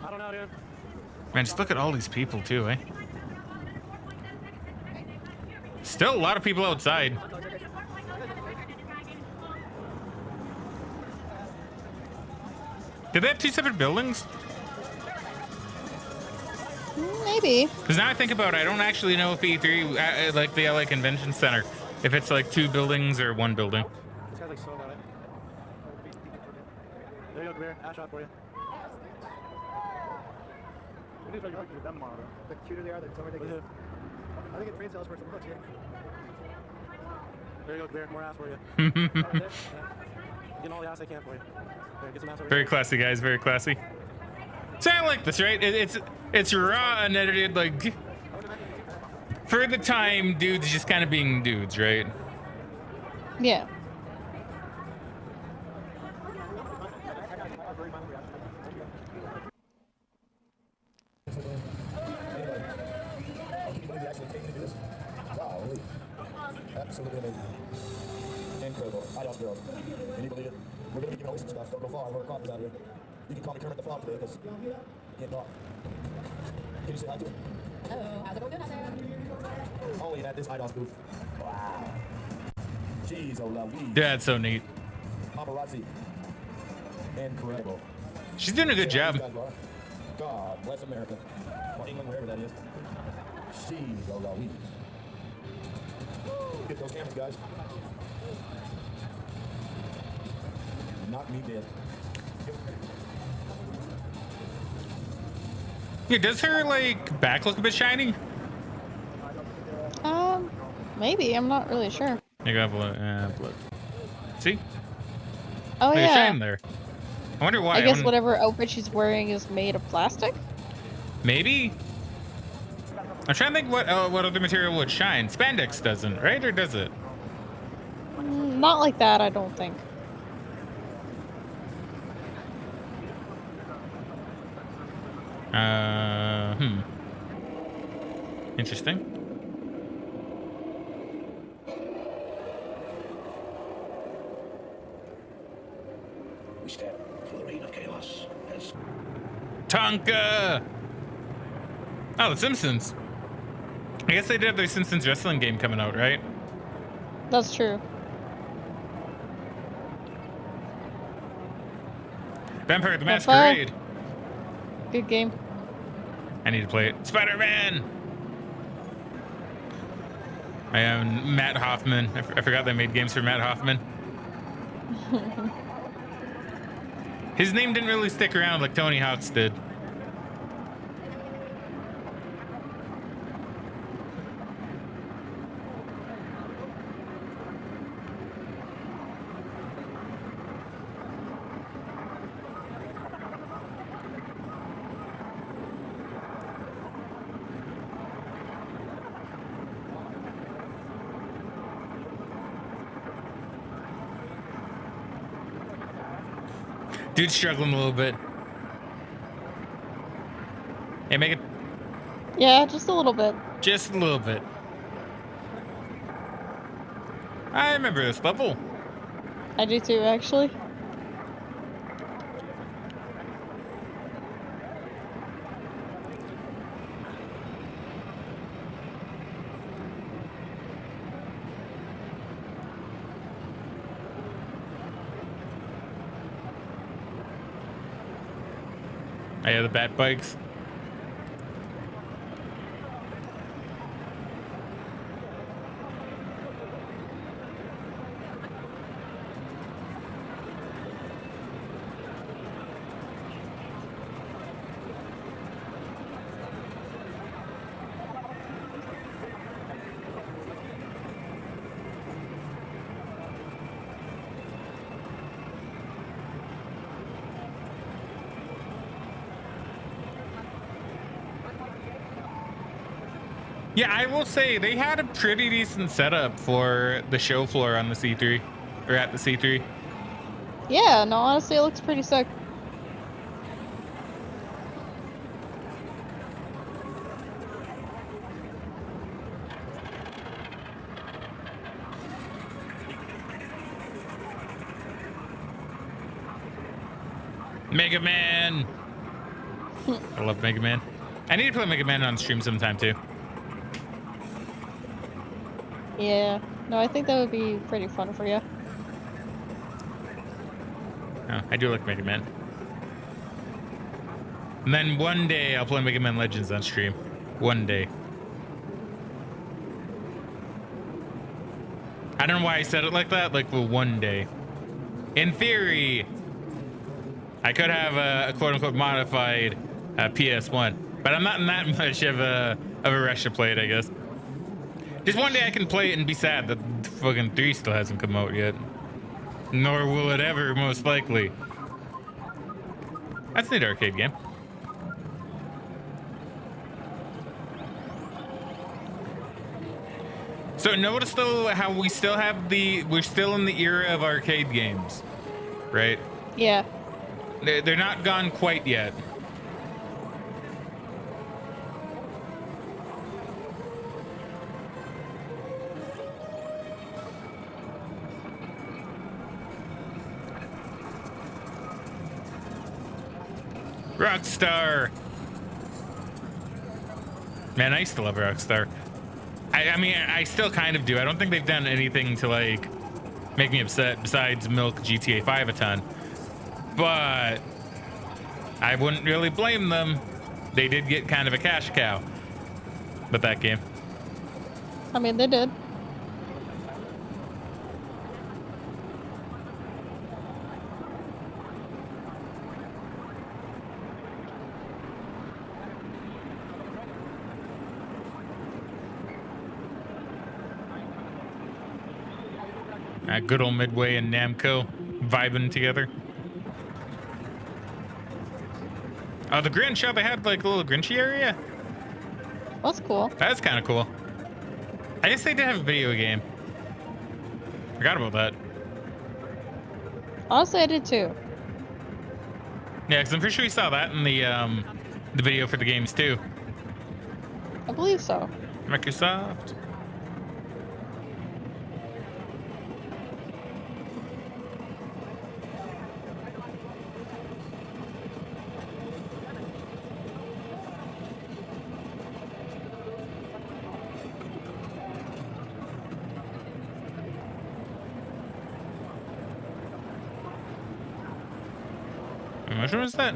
I don't know, dude. Man, just look at all these people too, eh? Still a lot of people outside. Did they have two separate buildings? Maybe. Because now I think about it, I don't actually know if E3, like the LA Convention Center, if it's like two buildings or one building. This guy's like so about it. There you go, come here. Ash shot for you. We need to talk to them tomorrow. The cuter they are, the taller they get. I think it's brain cells for some looks here. There you go, Bear. More ass for you. Getting all the ass I can for you. There, get some ass over Very here. classy, guys. Very classy. So I like this, right? It's raw and edited, like for the time, dudes just kind of being dudes, right? Yeah. Absolutely amazing. Incredible. IDOS girl. Can you believe it? We're going to be giving away some stuff. Don't go far. We're coffees out here. You can call me Kermit the Frog today because I can't talk. Can you say hi to her? Hello, how's it going out there? Only at this IDOS booth. Wow. Jeez, oh, Louise. Yeah, it's so neat. Paparazzi. Incredible. She's doing a good Say hi job. to these guys, Laura. God bless America. Or England, wherever that is. Jeez, oh, Louise. Get those cameras, guys. Knock me dead. Yeah, does her like back look a bit shiny? Maybe. I'm not really sure. You go have a look. See? Oh Like a yeah. shine there. I wonder why. I guess wonder- whatever outfit she's wearing is made of plastic. Maybe. I'm trying to think what other material would shine. Spandex doesn't, right? Or does it? Not like that, I don't think. Interesting. We step through the reign of chaos. As Tonka! Oh, The Simpsons. I guess they did have their Simpsons wrestling game coming out, right? That's true. Vampire the That's fine. Masquerade. Good game. I need to play it. Spider-Man! I am Matt Hoffman. I forgot they made games for Matt Hoffman. His name didn't really stick around like Tony Hawk's did. Dude's struggling a little bit. Hey, make it Yeah, just a little bit. just a little bit. I remember this level. I do too, actually. Oh, yeah, the bat bikes. Yeah, I will say they had a pretty decent setup for the show floor on the C3, or at the C3. Yeah, no, honestly, it looks pretty sick. Mega Man. I love Mega Man. I need to play Mega Man on stream sometime too. Yeah. No, I think that would be pretty fun for you. Oh, I do like Mega Man. And then one day I'll play Mega Man Legends on stream. One day. I don't know why I said it like that. Like, well, one day. In theory, I could have a quote-unquote modified PS1, but I'm not in that much of a rush to play it, I guess. Just one day I can play it and be sad that fucking 3 still hasn't come out yet. Nor will it ever, most likely. That's a neat arcade game. So notice though how we still have we're still in the era of arcade games, right? Yeah. They're not gone quite yet. Rockstar. Man, I used to love Rockstar. I mean, I still kind of do. I don't think they've done anything to like make me upset besides milk GTA 5 a ton. But I wouldn't really blame them. They did get kind of a cash cow with that game. I mean, they did. Good old Midway and Namco vibing together. Oh, the Grinch shop, they had like a little Grinchy area. That's cool. That's kind of cool. I guess they did have a video game. Forgot about that. Honestly, I did too. Yeah, because I'm pretty sure we saw that in the video for the games too. I believe so. Microsoft. Which one was that?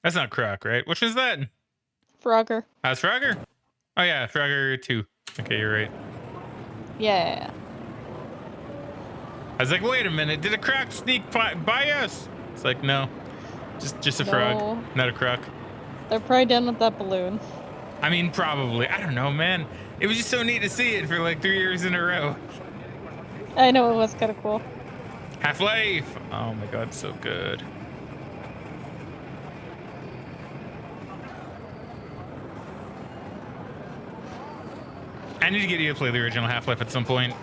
That's not Croc, right? Which is that? Frogger. That's Frogger? Oh yeah, Frogger 2. Okay, you're right. Yeah. I was like, wait a minute, did a Croc sneak by us? It's like, no. Just a frog, not a Croc. They're probably done with that balloon. I mean, probably. I don't know, man. It was just so neat to see it for like 3 years in a row. I know, it was kind of cool. Half-Life. Oh my god, so good. I need to get you to play the original Half-Life at some point.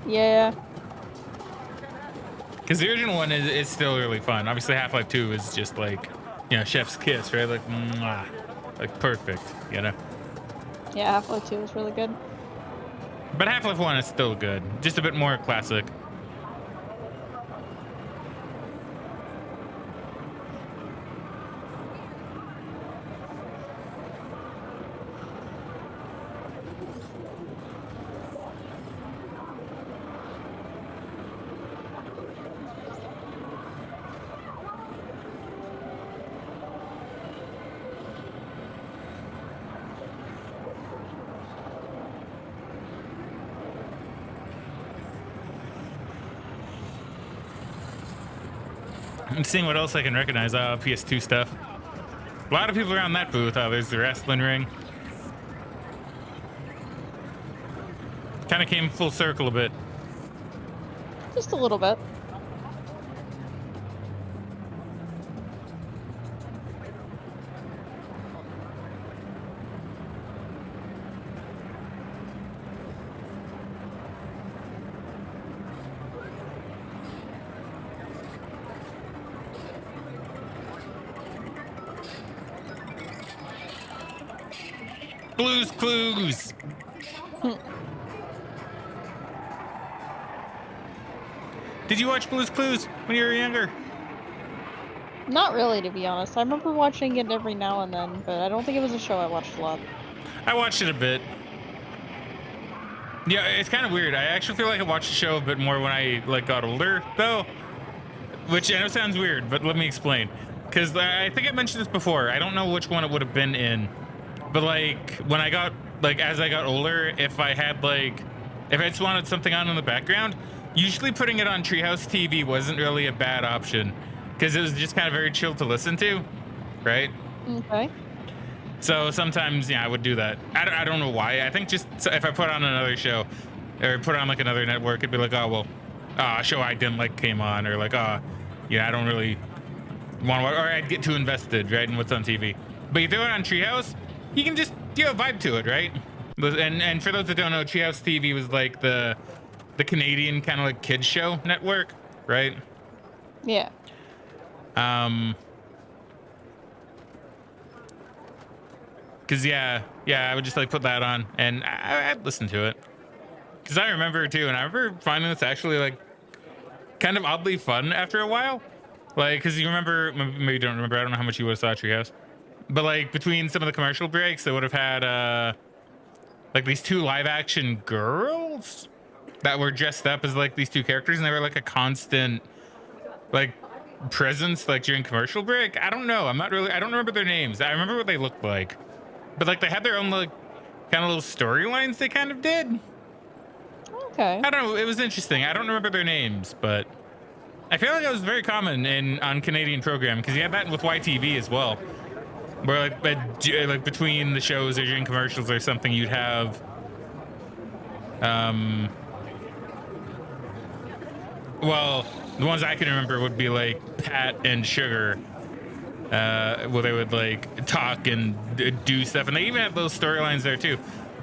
Yeah. Because the original one is still really fun. Obviously, Half-Life 2 is just like, you know, chef's kiss, right? Like, mwah. Like perfect, you know? Yeah, Half-Life 2 was really good. But Half-Life 1 is still good. Just a bit more classic. I'm seeing what else I can recognize. PS2 stuff. A lot of people around that booth. Oh, there's the wrestling ring. Kind of came full circle a bit. Just a little bit. Blue's Clues. Did you watch Blue's Clues when you were younger? Not really, to be honest. I remember watching it every now and then, but I don't think it was a show I watched a lot. I watched it a bit. Yeah, it's kind of weird. I actually feel like I watched the show a bit more when I like got older, though. Which I know sounds weird, but let me explain. Because I think I mentioned this before. I don't know which one it would have been in. But like when I got like as I got older, if I just wanted something on in the background, usually putting it on Treehouse TV wasn't really a bad option because it was just kind of very chill to listen to, right? Okay. So sometimes, yeah, I would do that. I don't know why. I think just if I put on another show or put on like another network, it'd be like, oh well, a show I didn't like came on, or like, I don't really want to, or I'd get too invested, right, in what's on TV. But you throw it on Treehouse, you can just vibe to it, right? And for those that don't know, Treehouse TV was like the Canadian kind of like kids show network, right? Yeah. Cause yeah, I would just like put that on and I'd listen to it. Cause I remember too, and I remember finding this actually like kind of oddly fun after a while. Like, because you remember, maybe you don't remember. I don't know how much you would have saw Treehouse, but like between some of the commercial breaks, they would have had like these two live action girls that were dressed up as like these two characters, and they were like a constant like presence like during commercial break. I don't know. I don't remember their names. I remember what they looked like, but like they had their own like kind of little storylines they kind of did. Okay. I don't know. It was interesting. I don't remember their names, but I feel like it was very common on Canadian programming because you had that with YTV as well, where like between the shows or during commercials or something, you'd have well, the ones I can remember would be like Pat and Sugar, where they would like talk and do stuff, and they even had those storylines there too.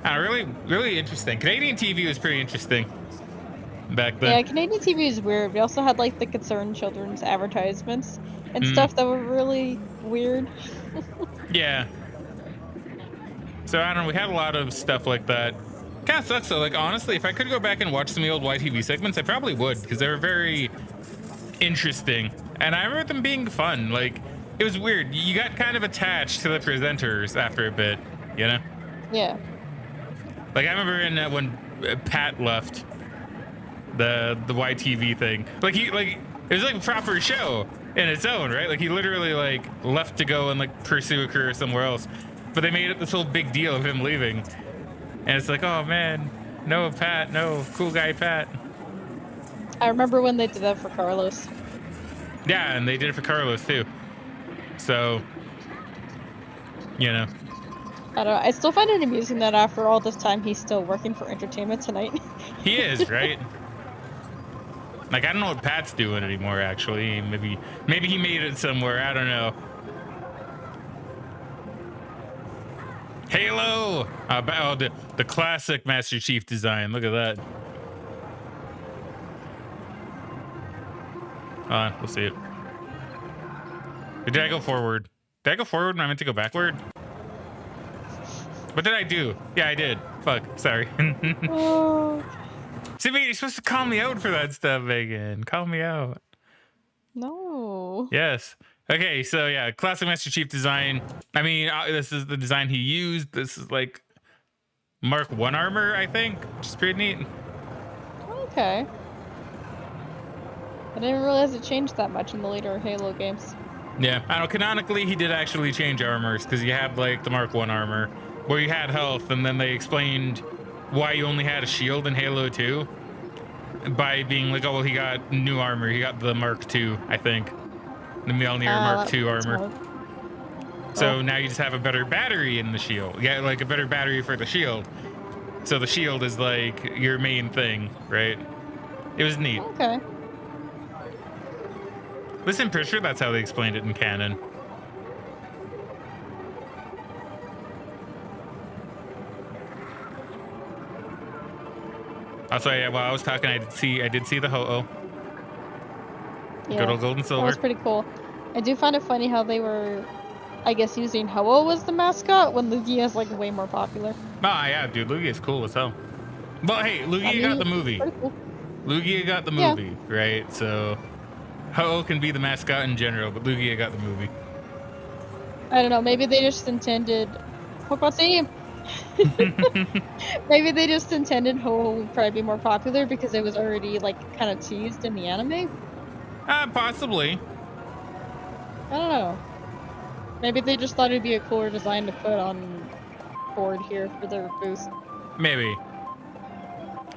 Really, really interesting. Canadian TV was pretty interesting back then. Yeah, Canadian TV is weird. We also had like the concerned children's advertisements and stuff that were really weird. Yeah. So I don't know. We had a lot of stuff like that. Kind of sucks though. Like honestly, if I could go back and watch some of the old YTV segments, I probably would because they were very interesting, and I remember them being fun. Like it was weird. You got kind of attached to the presenters after a bit, you know? Yeah. Like I remember when Pat left the YTV thing. Like it was like a proper show in its own, right? Like he literally like left to go and like pursue a career somewhere else. But they made it this whole big deal of him leaving. And it's like, oh man, no Pat, no cool guy Pat. I remember when they did that for Carlos. Yeah, and they did it for Carlos too. So, you know. I don't know. I still find it amusing that after all this time, he's still working for Entertainment Tonight. He is, right? Like, I don't know what Pat's doing anymore, actually. Maybe he made it somewhere. I don't know. Halo! The classic Master Chief design. Look at that. Hold on, we'll see it. Or did I go forward? Did I go forward when I meant to go backward? What did I do? Yeah, I did. Fuck, sorry. Oh. See, you're supposed to call me out for that stuff, Megan. Call me out. No. Yes. Okay, so yeah, classic Master Chief design. I mean, this is the design he used. This is like Mark 1 armor, I think, which is pretty neat. Okay. I didn't realize it changed that much in the later Halo games. Yeah, I know. Canonically, he did actually change armors because you had like the Mark 1 armor where you had health, and then they explained why you only had a shield in Halo 2 by being like, oh, well, he got new armor. He got the Mark 2, I think. The Mjolnir Mark 2 armor. So now you just have a better battery in the shield. Yeah, like a better battery for the shield. So the shield is like your main thing, right? It was neat. Okay. Listen, I'm pretty sure that's how they explained it in canon. Also, yeah, while I was talking, I did see the Ho-Oh. Yeah, good old gold and silver. that was pretty cool. I do find it funny how they were, I guess, using Ho-Oh as the mascot when Lugia is like way more popular. Ah, yeah, dude, Lugia is cool as hell. Well, hey, Lugia got the movie. Cool. Lugia got the movie, right? So Ho-Oh can be the mascot in general, but Lugia got the movie. I don't know. Maybe they just intended. Maybe they just intended Ho-Oh would probably be more popular because it was already like kind of teased in the anime. Possibly. I don't know. Maybe they just thought it'd be a cooler design to put on board here for their booth. Maybe.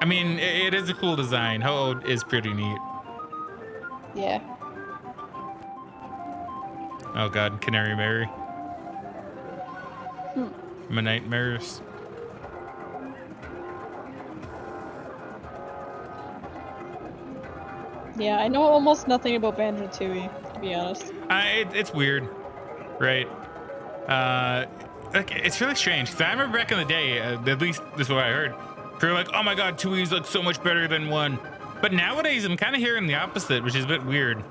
I mean, it is a cool design. Ho-Oh is pretty neat. Yeah. Oh god, Canary Mary. My nightmares. Yeah, I know almost nothing about Banjo-Tooie, to be honest. It's weird, right? Like, it's really strange because I remember back in the day, at least this is what I heard. They were like, "Oh my god, Tooie's like so much better than 1." But nowadays, I'm kind of hearing the opposite, which is a bit weird.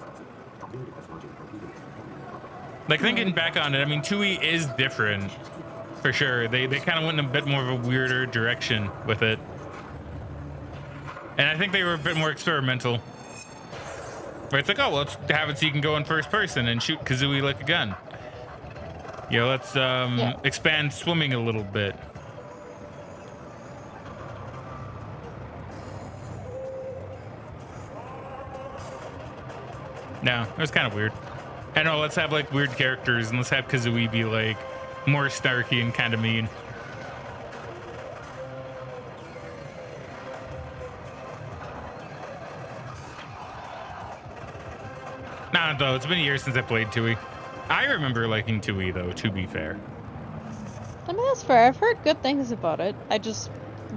Like thinking back on it, I mean, Tooie is different for sure. They kind of went in a bit more of a weirder direction with it, and I think they were a bit more experimental. Where it's like, oh, well, let's have it so you can go in first person and shoot Kazooie like a gun. You know, let's expand swimming a little bit. No, it was kind of weird. I know, let's have like weird characters and let's have Kazooie be like more snarky and kind of mean. Nah, though, it's been years since I played 2E. I remember liking 2E though, to be fair. I mean, that's fair. I've heard good things about it. I just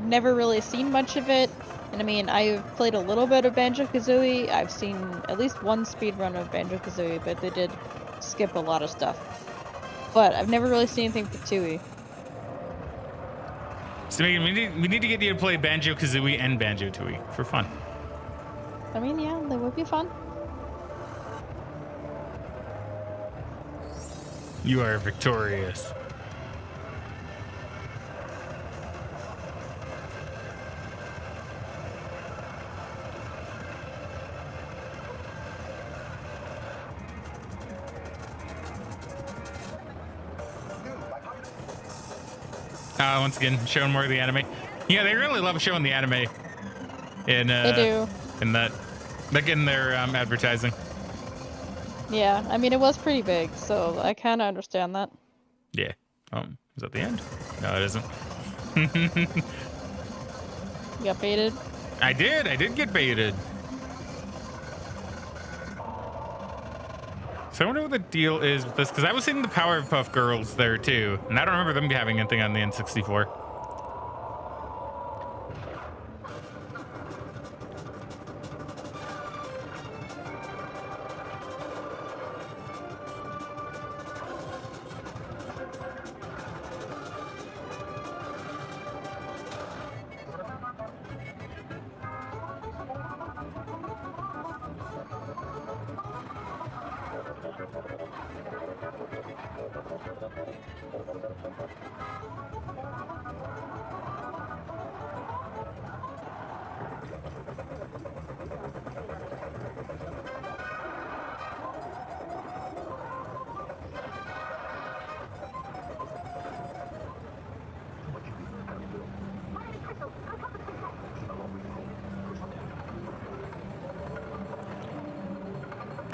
never really seen much of it. And I mean, I've played a little bit of Banjo-Kazooie. I've seen at least one speedrun of Banjo-Kazooie, but they did skip a lot of stuff. But I've never really seen anything for 2E. So we need to get you to play Banjo-Kazooie and Banjo-Tooie for fun. I mean, yeah, they would be fun. You are victorious. Once again, showing more of the anime. Yeah, they really love showing the anime in They do. in that, like in their advertising. Yeah, I mean, it was pretty big, so I kind of understand that. Yeah. Is that the end? No, it isn't. You got baited. I did get baited. So I wonder what the deal is with this, because I was seeing the Powerpuff Girls there too, and I don't remember them having anything on the N64.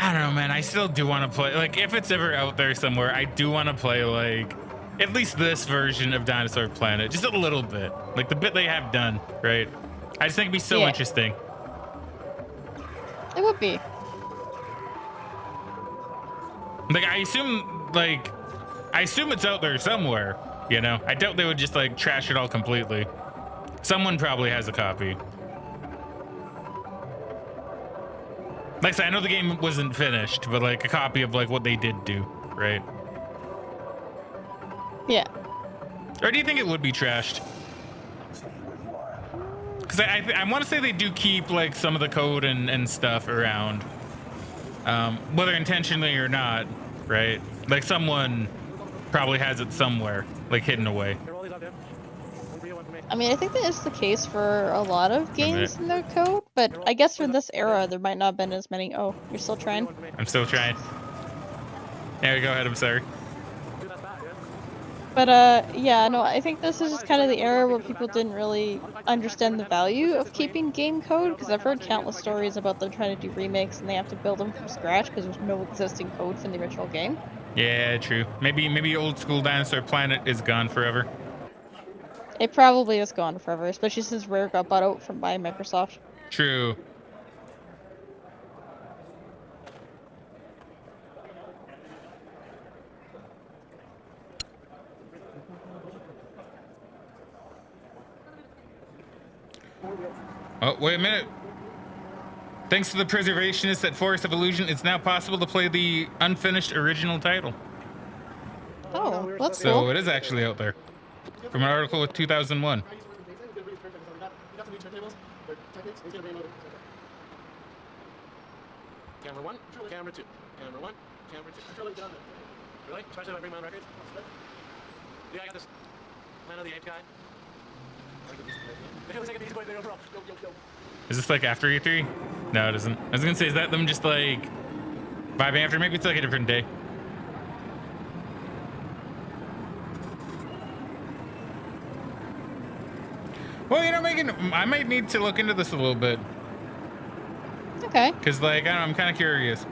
I don't know, man. I still do want to play, like, if it's ever out there somewhere, I do want to play, like, at least this version of Dinosaur Planet. Just a little bit. Like, the bit they have done, right? I just think it'd be so interesting. It would be. Like, I assume it's out there somewhere, you know? I doubt they would just, like, trash it all completely. Someone probably has a copy. Like I said, I know the game wasn't finished, but like a copy of like what they did do, right? Yeah. Or do you think it would be trashed? Because I want to say they do keep like some of the code and stuff around, whether intentionally or not, right? Like someone probably has it somewhere, like hidden away. I mean, I think that is the case for a lot of games in their code, but I guess for this era, there might not have been as many. Oh, you're still trying? I'm still trying. Yeah, go ahead, I'm sorry. But, yeah, no, I think this is just kind of the era where people didn't really understand the value of keeping game code, because I've heard countless stories about them trying to do remakes and they have to build them from scratch because there's no existing code from the original game. Yeah, true. Maybe old school Dinosaur Planet is gone forever. It probably is gone forever, especially since Rare got bought out by Microsoft. True. Oh, wait a minute. Thanks to the preservationists at Forest of Illusion, it's now possible to play the unfinished original title. Oh, that's So cool. it is actually out there. From an article of 2001. Camera one, camera two. Camera one, camera two. Really? Especially if I bring my own records? Yeah, I got this Planet of the Apes guy. Is this like after E3? No, it isn't. I was gonna say, is that them just like vibing after? Maybe it's like a different day. Well, you know, Megan, I might need to look into this a little bit. Okay. Because, like, I don't know, I'm kind of curious.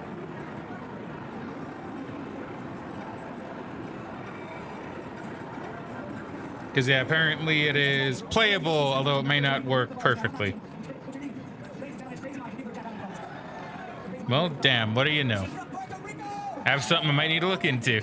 Because, yeah, apparently it is playable, although it may not work perfectly. Well, damn, what do you know? Have something I might need to look into.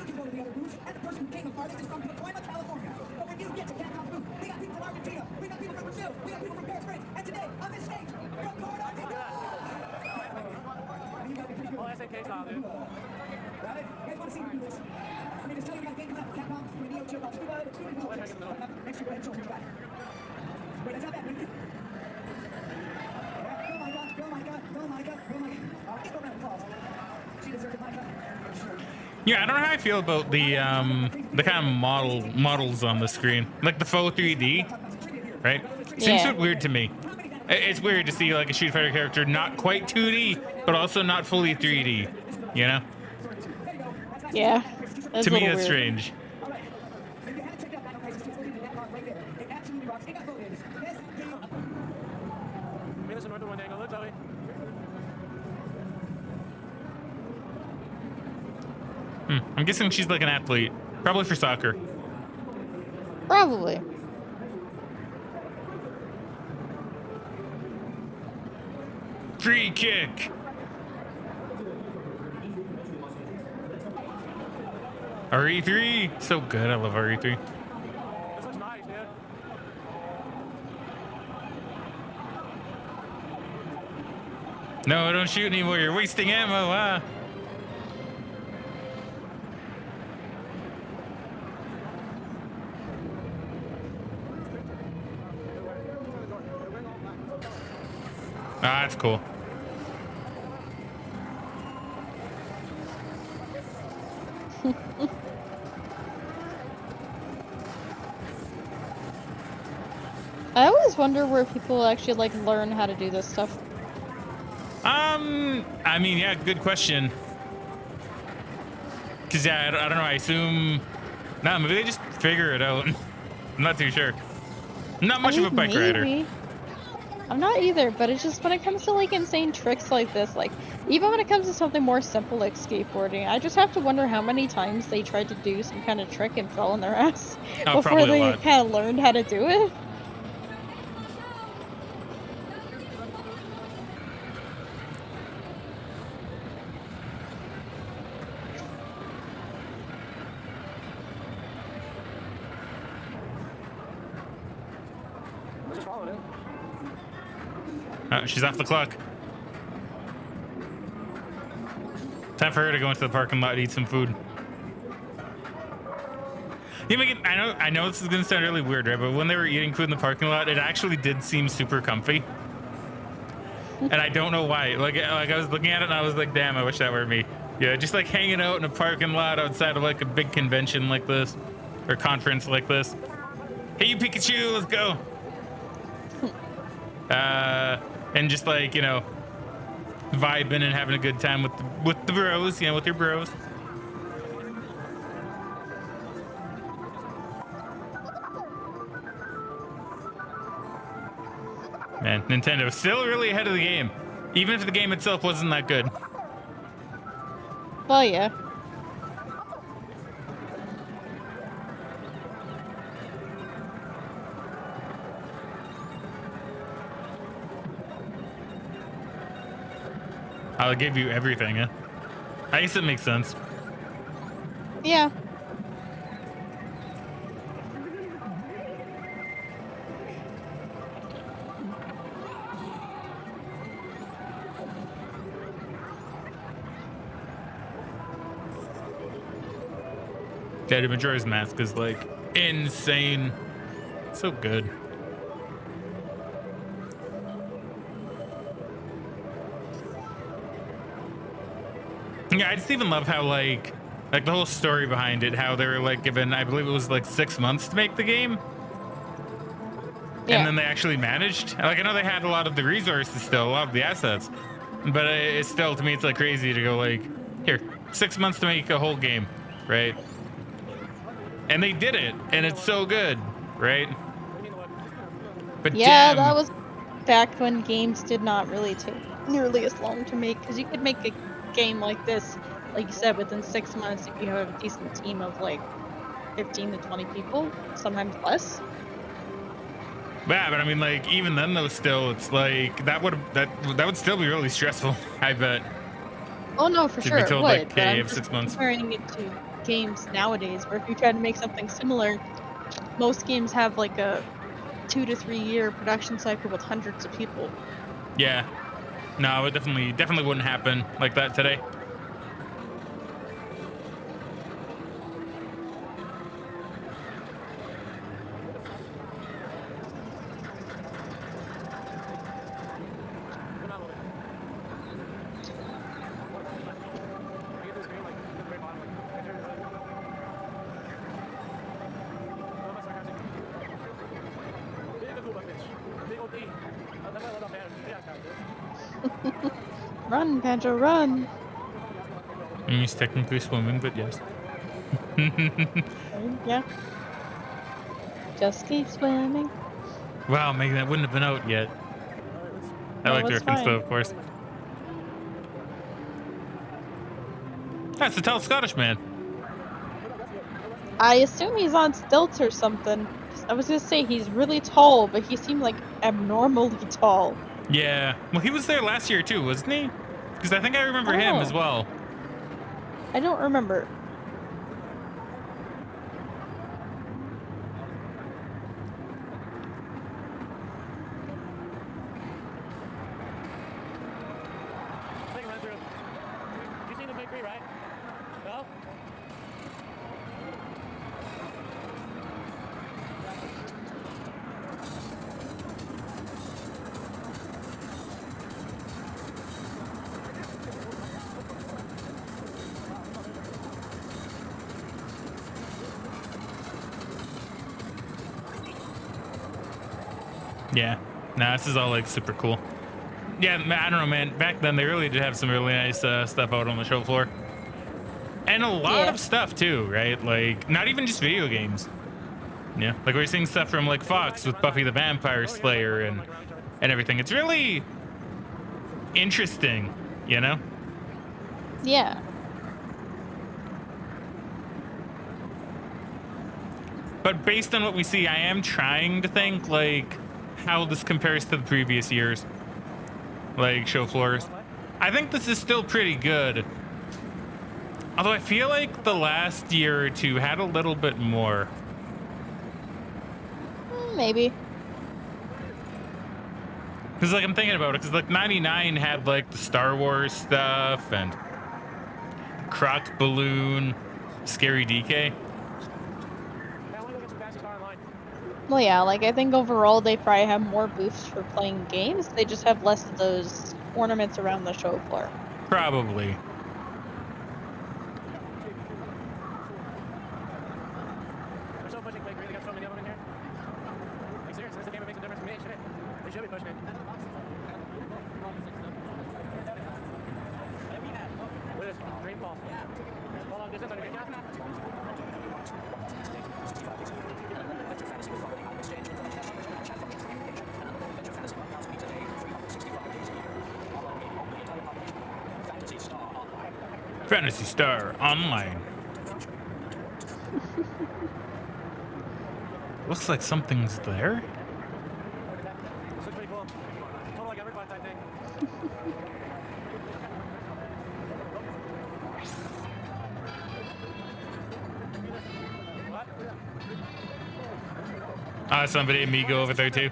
Yeah, I don't know how I feel about the kind of models on the screen, like the faux 3D, right? Seems Yeah. so weird to me. It's weird to see like a Street Fighter character not quite 2D, but also not fully 3D. You know? Yeah. That's To a me, little that's weird. strange. I'm guessing she's like an athlete, probably for soccer. Probably. Free kick. RE3, so good. I love RE3. This looks nice, dude. No, don't shoot anymore. You're wasting ammo. Ah. Ah, that's cool. I always wonder where people actually like learn how to do this stuff. I mean, yeah, good question. Cause yeah, I don't know. I assume, no, maybe they just figure it out. I'm not too sure. I'm not much of a bike rider. Maybe. I'm not either, but it's just when it comes to like insane tricks like this, like even when it comes to something more simple like skateboarding, I just have to wonder how many times they tried to do some kind of trick and fell on their ass Oh, before probably a they lot. kind of learned how to do it. Just following it. Oh, she's off the clock. Time for her to go into the parking lot and eat some food. Yeah, Megan, I know this is gonna sound really weird, right? But when they were eating food in the parking lot, it actually did seem super comfy. And I don't know why. Like I was looking at it and I was like, damn, I wish that were me. Yeah, just like hanging out in a parking lot outside of like a big convention like this or conference like this. Hey, you Pikachu, let's go. And just like, you know, vibing and having a good time with the bros, you know, with your bros. Man, Nintendo still really ahead of the game, even if the game itself wasn't that good. Well, yeah. I'll give you everything, huh? I guess it makes sense. Yeah. Daddy Majora's Mask is like insane. So good. Yeah, I just even love how like the whole story behind it, how they were like given, I believe it was like 6 months to make the game. Yeah. And then they actually managed. Like, I know they had a lot of the resources still, a lot of the assets, but it's still, to me, it's like crazy to go like, here, 6 months to make a whole game, right? And they did it, and it's so good, right? But Yeah, damn, that was back when games did not really take nearly as long to make, because you could make a game like this, like you said, within 6 months if you have a decent team of like 15 to 20 people, sometimes less. yeah, but I mean, like, even then though, still, it's like that would still be really stressful. I bet. Oh no, for To sure be it told, would, like, but hey, you I'm have just 6 months. comparing it to games nowadays, where if you try to make something similar, most games have like a 2 to 3 year production cycle with hundreds of people. Yeah. No, it definitely wouldn't happen like that today. Run, Banjo, run! He's technically swimming, but yes. Yeah. Just keep swimming. Wow, Megan, that wouldn't have been out yet. I No, like the it's reference fine. though, of course. That's a tall Scottish man. I assume he's on stilts or something. I was gonna say he's really tall, but he seemed like abnormally tall. Yeah. Well, he was there last year too, wasn't he? Because I think I remember him as Oh. well. I don't remember. Thing run through. You seen the big tree, right? No? Yeah. Nah, this is all like super cool. Yeah, I don't know, man. Back then, they really did have some really nice stuff out on the show floor. And a lot Yeah. of stuff too, right? Like, not even just video games. Yeah, like we're seeing stuff from like Fox with Buffy the Vampire Slayer and everything. It's really interesting, you know? Yeah. But based on what we see, I am trying to think like how this compares to the previous years, like show floors. I think this is still pretty good. Although I feel like the last year or two had a little bit more. Maybe. Because like I'm thinking about it, because like 99 had like the Star Wars stuff and Croc Balloon, Scary DK. Well, yeah, like I think overall they probably have more booths for playing games. They just have less of those ornaments around the show floor. Probably. They're so pushing Quake 3, they got so many of them in here. Like, seriously, this game makes a difference to me. Shit. They should be pushing it. What is it? Dream Ball. How long distance on your count? Fantasy Star Online. Looks like something's there. This looks pretty cool. Total like every type thing. What? Somebody amigo over there too.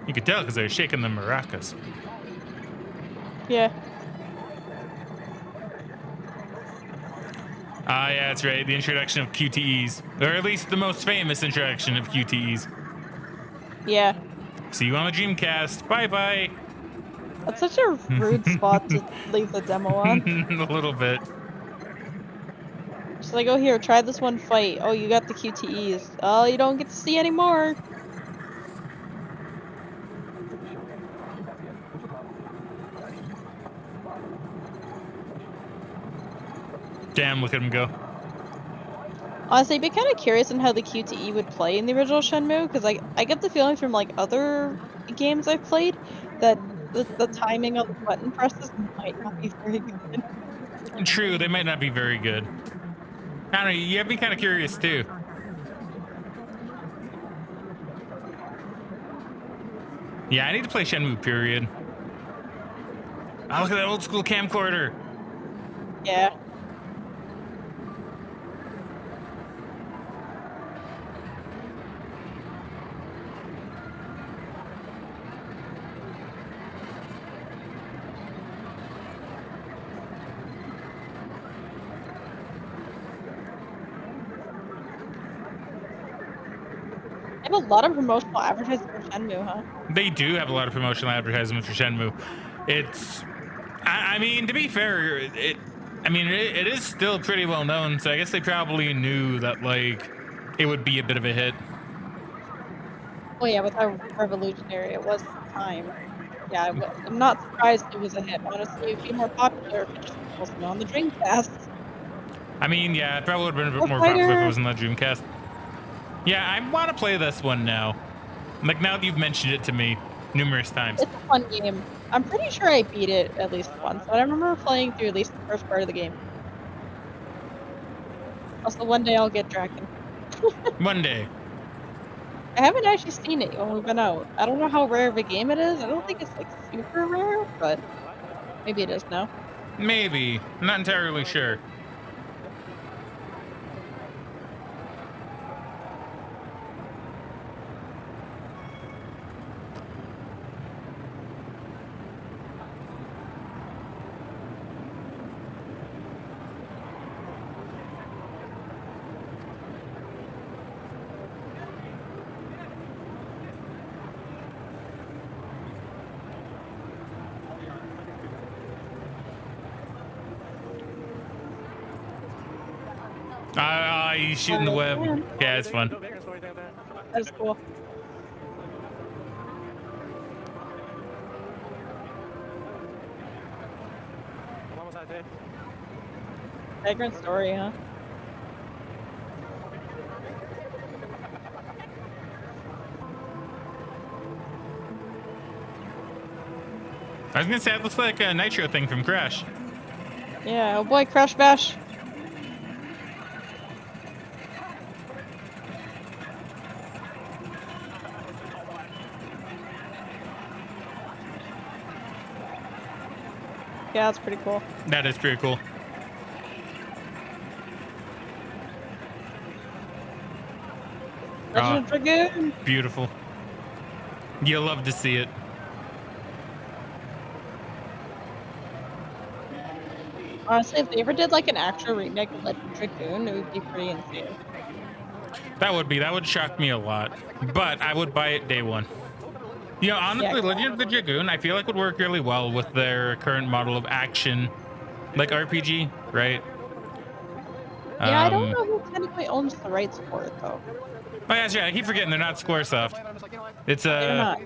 You could tell because they're shaking the maracas. Yeah. Yeah, that's right. The introduction of QTEs, or at least the most famous introduction of QTEs. Yeah. See you on the Dreamcast. Bye bye. That's such a rude spot to leave the demo on. A little bit. She's like, oh, here, try this one fight. Oh, you got the QTEs. Oh, you don't get to see any more. Damn, look at him go. Honestly, I'd be kind of curious on how the QTE would play in the original Shenmue, because I get the feeling from like other games I've played that the timing on the button presses might not be very good. True, they might not be very good. I don't know, you have me kind of curious too. Yeah, I need to play Shenmue, period. Oh, look at that old school camcorder. Yeah. They have a lot of promotional advertising for Shenmue, huh? They do have a lot of promotional advertisements for Shenmue. It's, I mean, to be fair, it is still pretty well known. So I guess they probably knew that like it would be a bit of a hit. Oh yeah, with how revolutionary it was at the time. Yeah, I'm not surprised it was a hit. Honestly, it'd be more popular if it just wasn't on the Dreamcast. I mean, yeah, it probably would have been a bit Go more popular if it Fighter! was on the Dreamcast. Yeah, I want to play this one now. Like now that you've mentioned it to me numerous times. It's a fun game. I'm pretty sure I beat it at least once, but I remember playing through at least the first part of the game. Also, one day I'll get Draken. One day. I haven't actually seen it when we've been out. I don't know how rare of a game it is. I don't think it's like super rare, but maybe it is now. Maybe. I'm not entirely sure. He's shooting the web. Yeah, it's fun. That's cool. Vagrant story, huh? I was gonna say it looks like a Nitro thing from Crash. Yeah, oh boy, Crash Bash. Yeah, that's pretty cool. That is pretty cool. Legend of Dragoon. Beautiful. You'll love to see it. Honestly, if they ever did like an actual remake of Legend of Dragoon, it would be pretty insane. That would shock me a lot. But I would buy it day one. You know, honestly, Yeah. Legend of the Dragoon, I feel like would work really well with their current model of action, like RPG, right? Yeah, I don't know who technically owns the rights for it though. Oh yeah, sure. I keep forgetting they're not Squaresoft. It's They're not.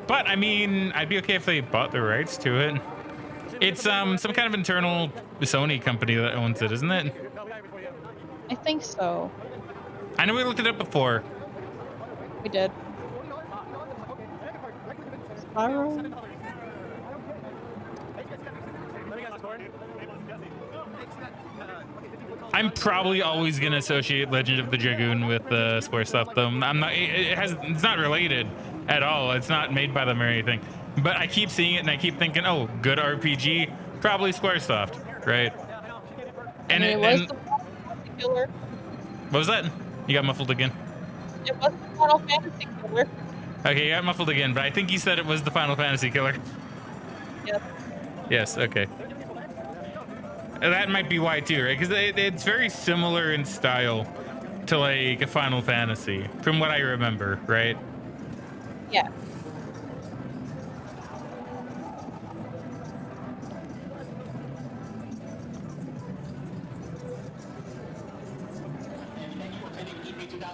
But I mean, I'd be okay if they bought the rights to it. It's some kind of internal Sony company that owns it, isn't it? I think so. I know we looked it up before. We did. Spiral? I'm probably always gonna associate Legend of the Dragoon with Squaresoft, though. I'm not. It's not related at all. It's not made by them or anything. But I keep seeing it and I keep thinking, oh, good RPG, probably Squaresoft, right? And it was the killer. What was that? You got muffled again. It was the Final Fantasy killer. Okay, you got muffled again, but I think you said it was the Final Fantasy killer. Yep. Yes. Okay. That might be why too, right? Because it's very similar in style to like a Final Fantasy, from what I remember, right? Yeah.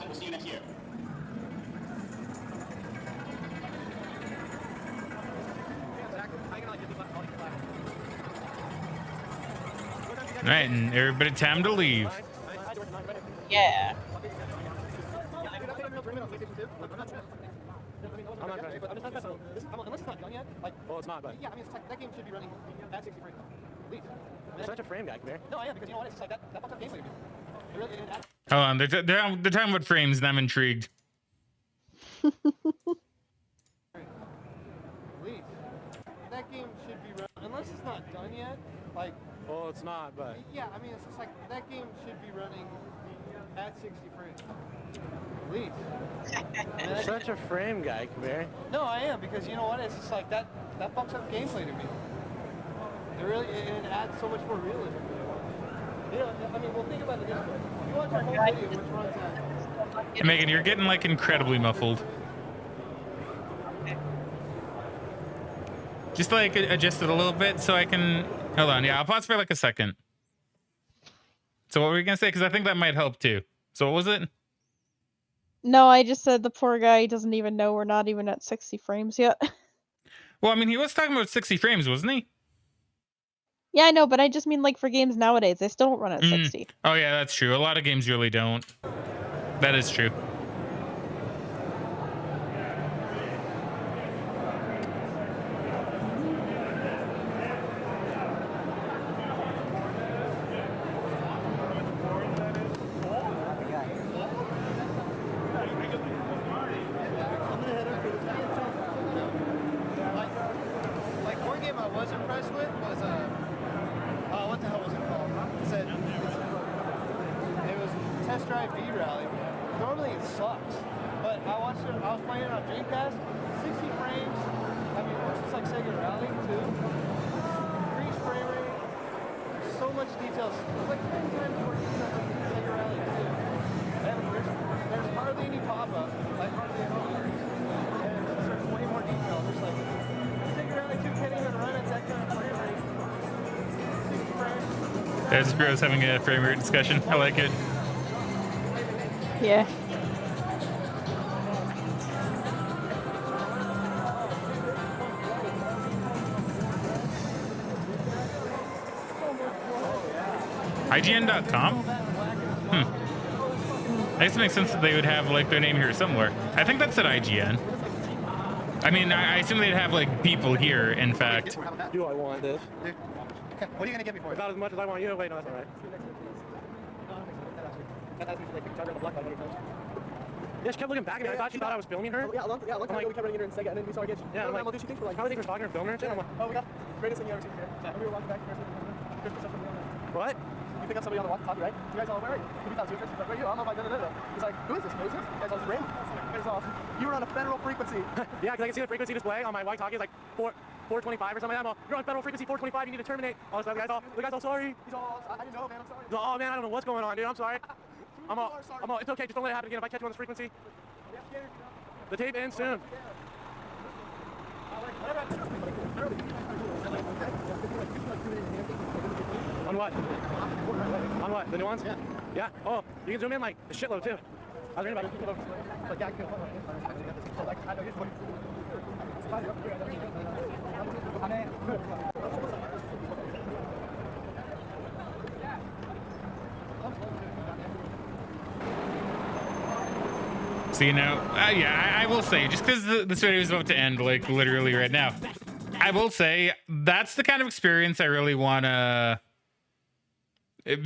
2000. We'll see you next year. All right, and everybody time to leave. Yeah. I'm not trying. Unless it's not done yet. Like, well, it's not, but yeah, I mean, it's like, that game should be running at 60 frames. At least. You're such a frame guy, man. No, I am, because you know what? It's just like that fucks up gameplay to me. It really, Hold on, they're talking about frames, and I'm intrigued. Please. That game should be running, unless it's not done yet. Like, well, it's not, but yeah, I mean, it's just like that game should be running at 60 frames. Please. you're such a frame guy, man. No, I am, because you know what? It's just like that bumps up gameplay to me. It adds so much more realism. You know, I mean, well, think about it this way. If you watch our whole video, which runs at... Megan, you're getting like incredibly muffled. Just like adjust it a little bit so I can. Hold on, yeah, I'll pause for like a second. So what were we gonna say? Because I think that might help too. So what was it? No, I just said the poor guy doesn't even know we're not even at 60 frames yet. Well, I mean, he was talking about 60 frames, wasn't he? Yeah, I know, but I just mean like for games nowadays, they still don't run at 60. Oh yeah, that's true. A lot of games really don't. That is true. Like, one game I was impressed with was, what the hell was it called? It was Test Drive V Rally. Normally it sucks, but I was playing it on Dreamcast, 60 frames. I mean, it's just like Sega Rally too. Increased frame rate, so much details. It's like 10 times more detail than Sega Rally too. And there's hardly any pop-up, like hardly at all. And there's way more detail. There's like Sega Rally 2 can't even run at that kind of frame rate. 60 frames. There's Bros having a frame rate discussion. I like it. Yeah. IGN.com? I guess it makes sense that they would have like their name here somewhere. I think that's at IGN. I mean, I assume they'd have like people here, in fact. Do I want this? What are you gonna get me for? About as much as I want you. Wait, no, that's all right. Yeah, she kept looking back at me. I thought she thought I was filming her. Yeah, a long time ago we kept running into her in Sega, and then we saw her get you. Yeah, I'm like, what she thinks we're like, how do you think we're talking or filming her? And shit? I'm like, oh, we got greatest thing you ever seen here. And we were walking back here. what? You pick up somebody on the walkie-talkie, right? You guys all, where are you? We thought you were like, where are you? I'm on my da-da-da-da. He's like, who is this? Who is this? You guys all just random. You guys all, you were on a federal frequency. Yeah, because I can see the frequency display on my walkie-talkie is like 425 or something like that. I'm all, you're on federal frequency 425. You need to terminate. All this stuff. The guy's all sorry. He's all, I didn't know, man. I'm sorry. He's all, oh man, I don't know what's going on, dude. I'm sorry. I'm all, it's okay. Just don't let it happen again. If I catch you on this frequency, the tape ends soon. On what? On what? The new ones? Yeah. Yeah. Oh, you can zoom in like a shitload too. I was reading about So, you know, yeah, I will say, just because this video is about to end, like, literally right now, I will say that's the kind of experience I really want to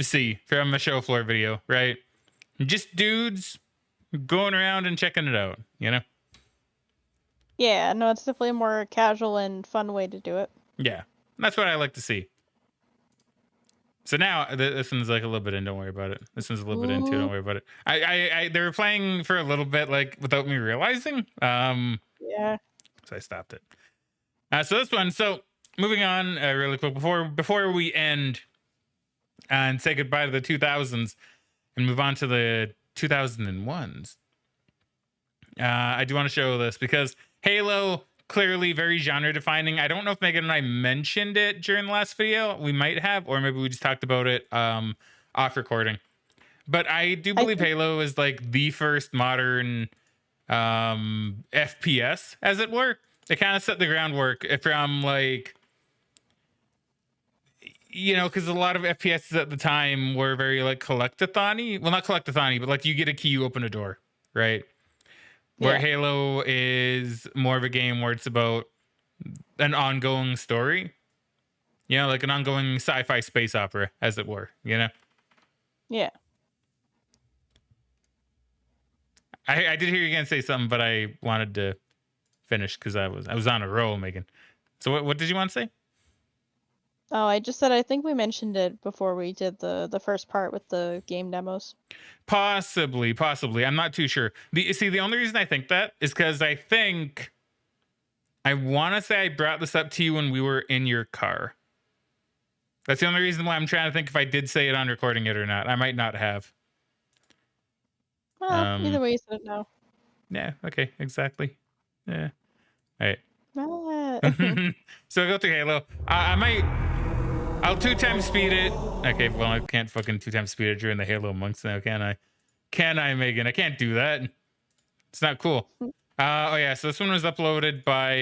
see from a show floor video, right? Just dudes going around and checking it out, you know? Yeah, no, it's definitely a more casual and fun way to do it. Yeah, that's what I like to see. So now this one's like a little bit in. Don't worry about it. This one's a little bit in too. Don't worry about it. They were playing for a little bit, like without me realizing. Yeah. So I stopped it. So this one. So moving on really quick before we end and say goodbye to the 2000s and move on to the 2001s. I do want to show this because Halo. Clearly very genre defining. I don't know if Megan and I mentioned it during the last video. We might have, or maybe we just talked about it off recording. But I do believe Halo is like the first modern FPS, as it were. It kind of set the groundwork from like, you know, because a lot of FPSs at the time were very like collectathon-y. Well, not collectathon-y, but like you get a key, you open a door, right? Where Yeah. Halo is more of a game where it's about an ongoing story. You know, like an ongoing sci-fi space opera, as it were, you know? Yeah. I did hear you gonna say something, but I wanted to finish because I was on a roll, Megan. So what did you want to say? Oh, I just said I think we mentioned it before we did the first part with the game demos. Possibly. I'm not too sure. The only reason I think that is because I think I want to say I brought this up to you when we were in your car. That's the only reason why I'm trying to think if I did say it on recording it or not. I might not have. Well, either way, you said it now. Yeah. Okay. Exactly. Yeah. All right. Ah. So I go through Halo. I'll 2x speed it. Okay, well, I can't fucking 2x speed it during the Halo months now, can I? Can I, Megan? I can't do that. It's not cool. Oh yeah, so this one was uploaded by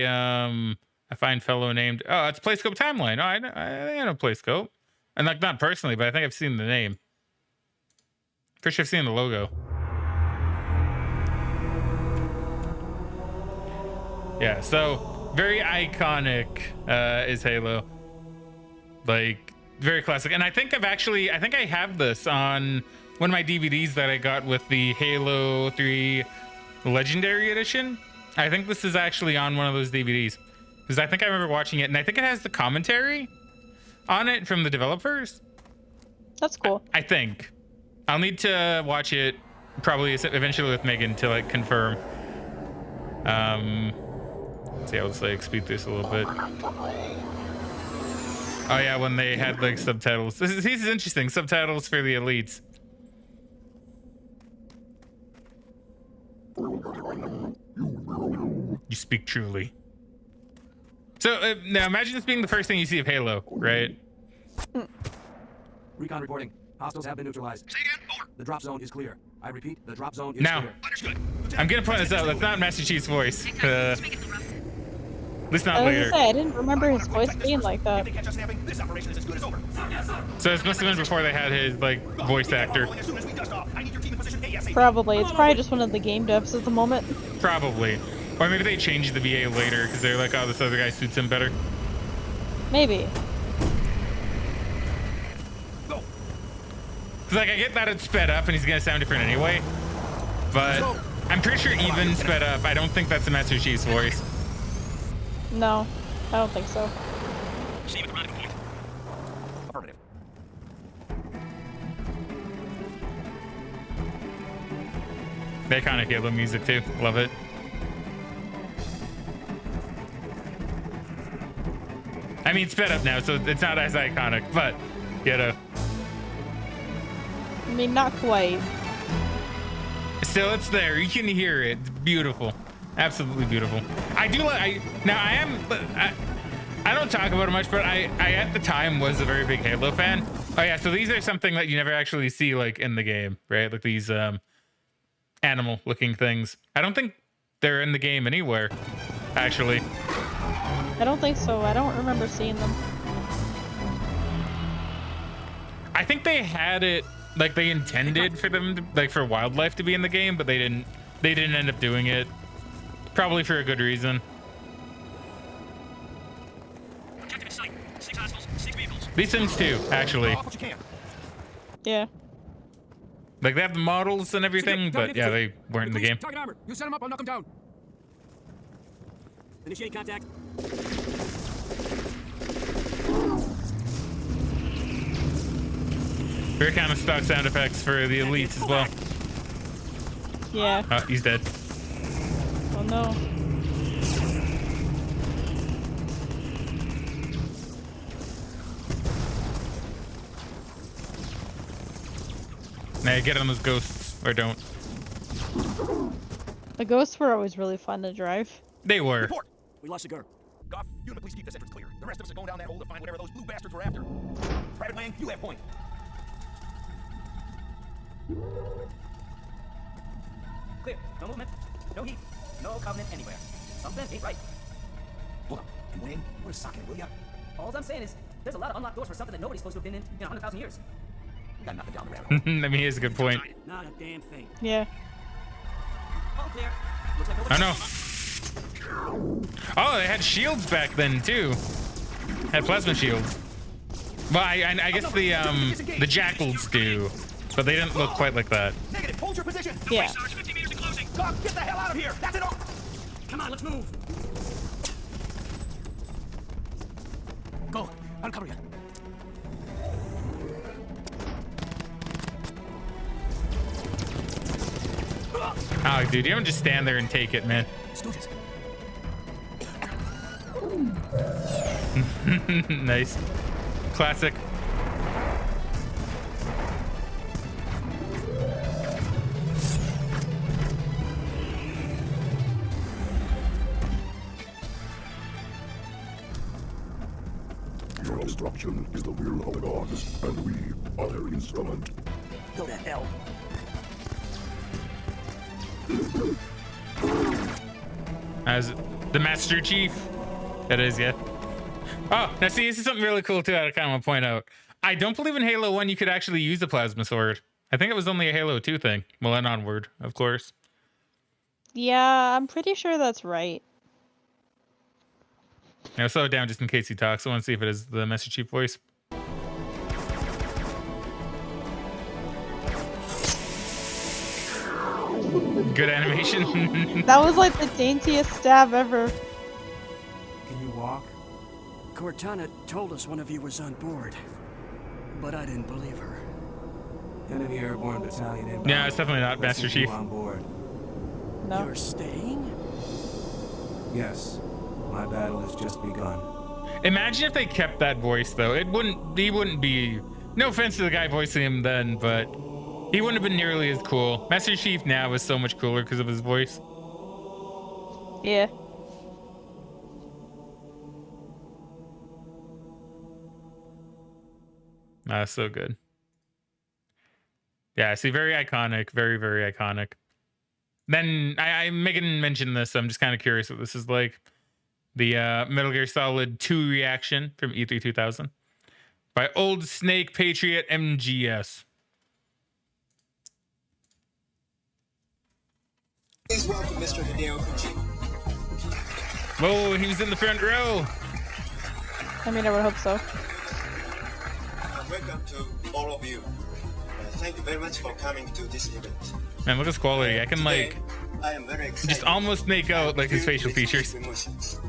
a fine fellow named it's PlayScope Timeline. Oh, I think I know PlayScope. And like not personally, but I think I've seen the name. Pretty sure I've seen the logo. Yeah, so very iconic is Halo. Like very classic. And I think I have this on one of my DVDs that I got with the Halo 3 Legendary Edition. I think this is actually on one of those DVDs. Because I think I remember watching it, and I think it has the commentary on it from the developers. That's cool. I think. I'll need to watch it probably eventually with Megan to like confirm. Let's see, I'll just like speed this a little bit. Oh yeah, when they had like subtitles. This is interesting. Subtitles for the elites. You speak truly. So now imagine this being the first thing you see of Halo, right? Recon reporting. Hostiles have been neutralized. Say again. Over. The drop zone is clear. I repeat, the drop zone is Now, clear. Understood. I'm gonna point this out. That's not Master Chief's voice. At least not I was later. gonna say, I didn't remember his voice being like If that. they catch us snapping, this operation is as good as over. So this must have been before they had his like voice actor. As soon as we dust off, I need your team in position ASAP. Probably. It's probably just one of the game devs at the moment. Probably. Or maybe they changed the VA later because they're like, oh, this other guy suits him better. Maybe. Go. Because like I get that it's sped up and he's gonna sound different anyway. But I'm pretty sure even sped up, I don't think that's the Master Chief's voice. No, I don't think so. See you at the rendezvous point. Affirmative. The iconic Halo music too. Love it. I mean, sped up now, so it's not as iconic, but you know. I mean, not quite. Still, it's there. You can hear it. It's beautiful. Absolutely beautiful. I do like. I don't talk about it much, but I at the time was a very big Halo fan. Oh yeah, so these are something that you never actually see like in the game, right? Like these animal-looking things. I don't think they're in the game anywhere, actually. I don't think so. I don't remember seeing them. I think they had it like they intended for them to, like for wildlife to be in the game, but they didn't end up doing it. Probably for a good reason. Objective in sight. 6 hostiles, 6 vehicles. These things too, actually. Off what you can. Yeah. Like they have the models and everything, but yeah, they weren't in the game. Target armor. You set him up, I'll knock him down. Initiate contact. Very kind of stock sound effects for the elites as well. Yeah. Oh, he's dead. Oh no. Now get on those ghosts, or don't. The ghosts were always really fun to drive. They were. Report. We lost a girl. Goff, you and the police keep this entrance clear. The rest of us are going down that hole to find whatever those blue bastards were after. Private Lang, you have point. Clear. No movement. No heat. No covenant anywhere. Something ain't right. Hold up. And Wayne, put a sock in it, will ya? All I'm saying is, there's a lot of unlocked doors for something that nobody's supposed to have been in 100,000 years. You got nothing down the rabbit hole. I mean, here's a good point. Not a damn thing. Yeah. All clear. Looks like Oh no. Oh, they had shields back then too. Had plasma shields. Well, I guess the jackals do, but they didn't look quite like that. Negative. Hold your position. Yeah. 50 meters and closing. Doc, get the hell out of here. That's it all. Come on, let's move. Go. Uncover you. Oh, dude, you don't just stand there and take it, man. Stooges. Nice. Classic. Your destruction is the will of the gods, and we are their instrument. Go to hell. As the Master Chief. That is, yeah. Oh, now see, this is something really cool too that I kind of want to point out. I don't believe in Halo 1 you could actually use the plasma sword. I think it was only a Halo 2 thing. Well, and onward, of course. Yeah, I'm pretty sure that's right. Now slow it down just in case he talks. I want to see if it is the Master Chief voice. Good animation. That was like the daintiest stab ever. Can you walk? Cortana told us one of you was on board, but I didn't believe her. Enemy airborne battalion inbound. Yeah, it's definitely not Master Chief. On board. No. You're staying? Yes. My battle has just begun. Imagine if they kept that voice though. He wouldn't be, no offense to the guy voicing him then, but he wouldn't have been nearly as cool. Master Chief now is so much cooler because of his voice. Yeah. Ah, so good. Yeah, see, very iconic, very, very iconic. Then I Megan mentioned this, so I'm just kind of curious what this is like. The Metal Gear Solid 2 reaction from E3 2000 by Old Snake Patriot MGS. Please welcome Mr. Hideo Kojima. Whoa, he was in the front row. I mean, I would hope so. Welcome to all of you. Thank you very much for coming to this event. Man, look at his quality. I can like I am very excited just almost make out like his facial features. Emotions.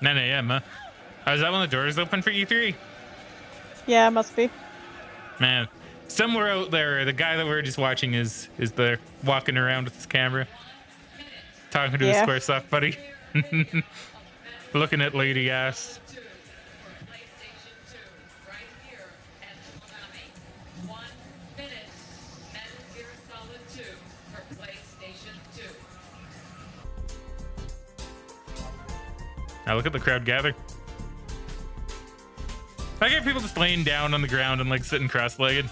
Nine a.m., huh? Oh, is that when the doors open for E3? Yeah, it must be. Man, somewhere out there, the guy that we're just watching is there walking around with his camera, talking to his square soft buddy, looking at lady ass. Now look at the crowd gather. I get people just laying down on the ground and like sitting cross-legged.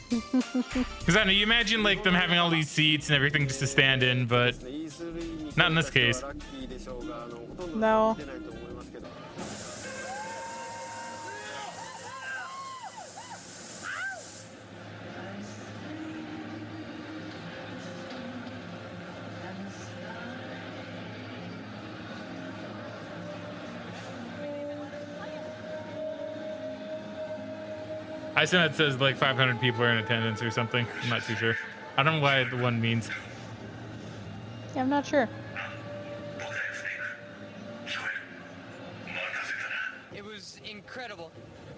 Because I know you imagine like them having all these seats and everything just to stand in, but not in this case. No. I assume that says like 500 people are in attendance or something. I'm not too sure. I don't know why the one means. Yeah, I'm not sure. It was incredible.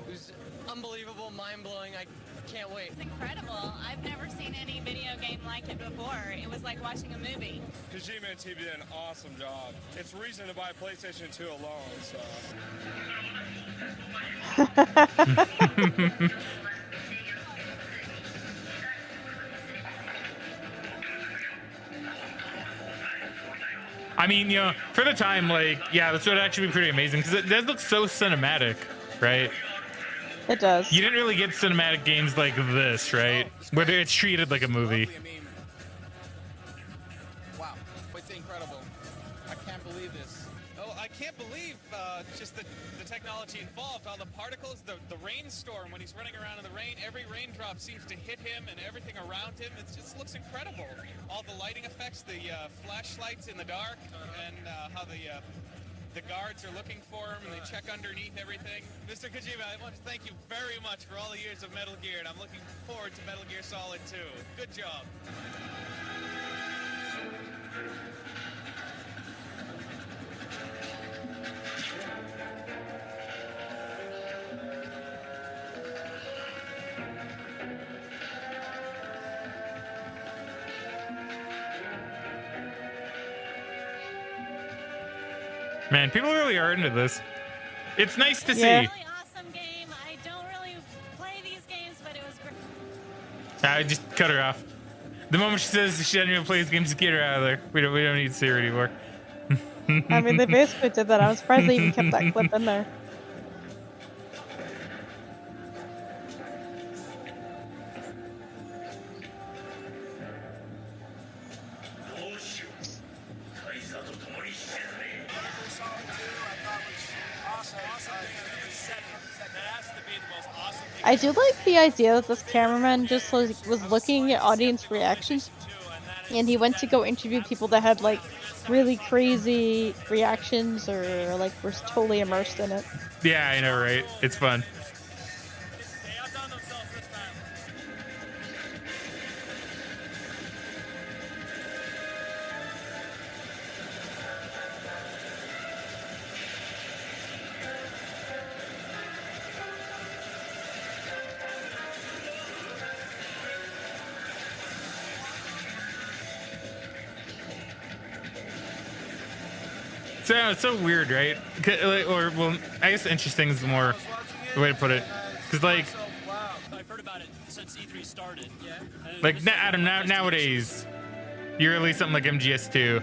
It was unbelievable, mind-blowing. I can't wait. It's incredible. I've never seen any video game like it before. It was like watching a movie. Kojima and TV did an awesome job. It's reason to buy PlayStation 2 alone, so... I mean, you know, for the time, like, yeah, this would actually be pretty amazing because it does look so cinematic, right? It does. You didn't really get cinematic games like this, right? Where it's treated like a movie. Wow, it's incredible. I can't believe this. Oh, I can't believe just the technology involved. All the particles, the rainstorm when he's running around in the rain, every raindrop seems to hit him and everything around him. It just looks incredible. All the lighting effects, the flashlights in the dark, and how the guards are looking for him and they check underneath everything. Mr. Kojima, I want to thank you very much for all the years of Metal Gear, and I'm looking forward to Metal Gear Solid 2. Good job. Man, people really are into this. It's nice to see. Really awesome game. I don't really play these games, but it was great. I just cut her off. The moment she says she doesn't even play these games, just get her out of there. We don't need to see her anymore. I mean, they basically did that. I was surprised they even kept that clip in there. I do like the idea that this cameraman just was looking at audience reactions, and he went to go interview people that had like really crazy reactions or like were totally immersed in it. Yeah, I know, right? It's fun. So it's so weird, right? Or well, I guess interesting is the more the way to put it, because like, I've heard about it since E3 started. Yeah. like Adam, nowadays, you release something like MGS2,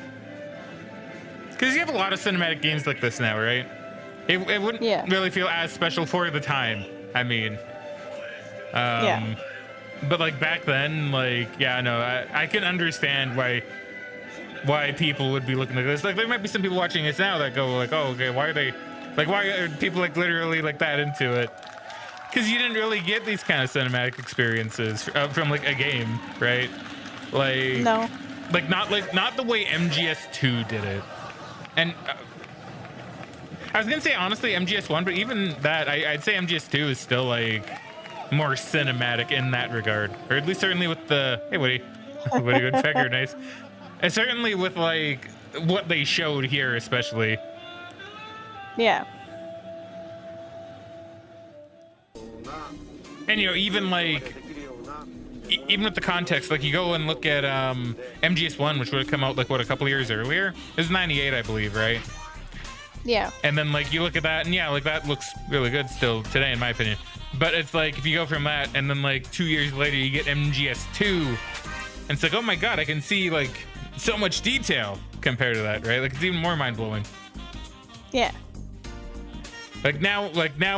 because you have a lot of cinematic games like this now, right? It wouldn't really feel as special for the time. I mean, yeah. But like back then, like yeah, no, I can understand why people would be looking at this. Like there might be some people watching this now that go like, oh, okay, why are people like literally like that into it? Because you didn't really get these kind of cinematic experiences from like a game, right? Like no, not the way MGS2 did it. And I was gonna say honestly MGS1, but even that, I'd say MGS2 is still like more cinematic in that regard, or at least certainly with the hey Woody, good figure, nice. And certainly with like what they showed here, especially. Yeah. And you know, even like, even with the context, like you go and look at MGS1, which would have come out like what, a couple years earlier. It was 98, I believe, right? Yeah. And then like you look at that, and yeah, like that looks really good still today, in my opinion. But it's like if you go from that, and then like 2 years later, you get MGS2, and it's like, oh my god, I can see like so much detail compared to that, right? Like it's even more mind-blowing. Yeah. Like now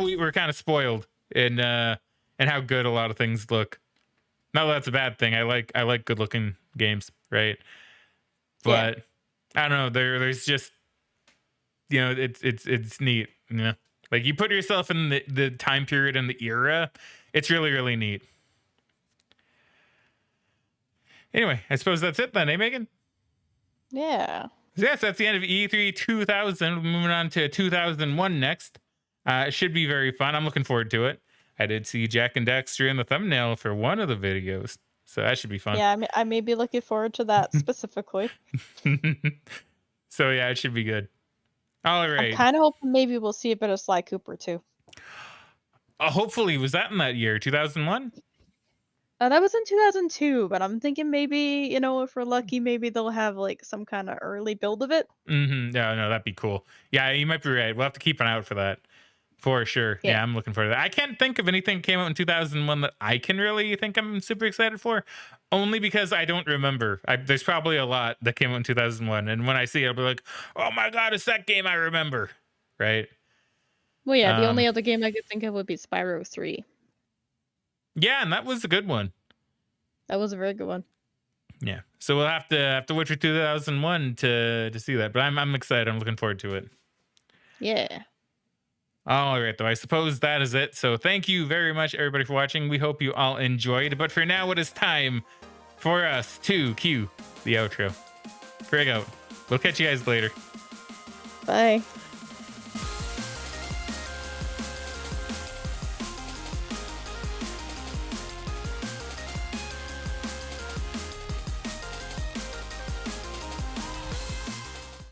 we're kind of spoiled in how good a lot of things look. Not that that's a bad thing. I like good-looking games, right? But I don't know. There's just, you know, it's neat. You know, like you put yourself in the time period and the era. It's really, really neat. Anyway, I suppose that's it then, eh, Megan? Yeah. Yes, that's the end of E3 2000. Moving on to 2001 next. It should be very fun. I'm looking forward to it. I did see Jack and Dexter in the thumbnail for one of the videos, so that should be fun. Yeah, I may be looking forward to that specifically. So yeah, it should be good. All I'm right. kind of hoping maybe we'll see a bit of Sly Cooper too. Hopefully, was that in that year, 2001? That was in 2002, but I'm thinking maybe, if we're lucky, maybe they'll have like some kind of early build of it. Mm-hmm. Yeah, no, that'd be cool. Yeah, you might be right. We'll have to keep an eye out for that. For sure. Yeah. Yeah, I'm looking forward to that. I can't think of anything that came out in 2001 that I can really think I'm super excited for, only because I don't remember. There's probably a lot that came out in 2001, and when I see it, I'll be like, "Oh my god, it's that game I remember!" Right? Well, yeah, the only Um, other game I could think of would be Spyro 3. yeah, and that was a good one. That was a very good one. Yeah, so we'll have to Witcher 2001 to see that, but I'm excited. I'm looking forward to it. Yeah. All right, though, I suppose that is it. So thank you very much, everybody, for watching. We hope you all enjoyed. But for now, it is time for us to cue the outro. Frig out. We'll catch you guys later. Bye.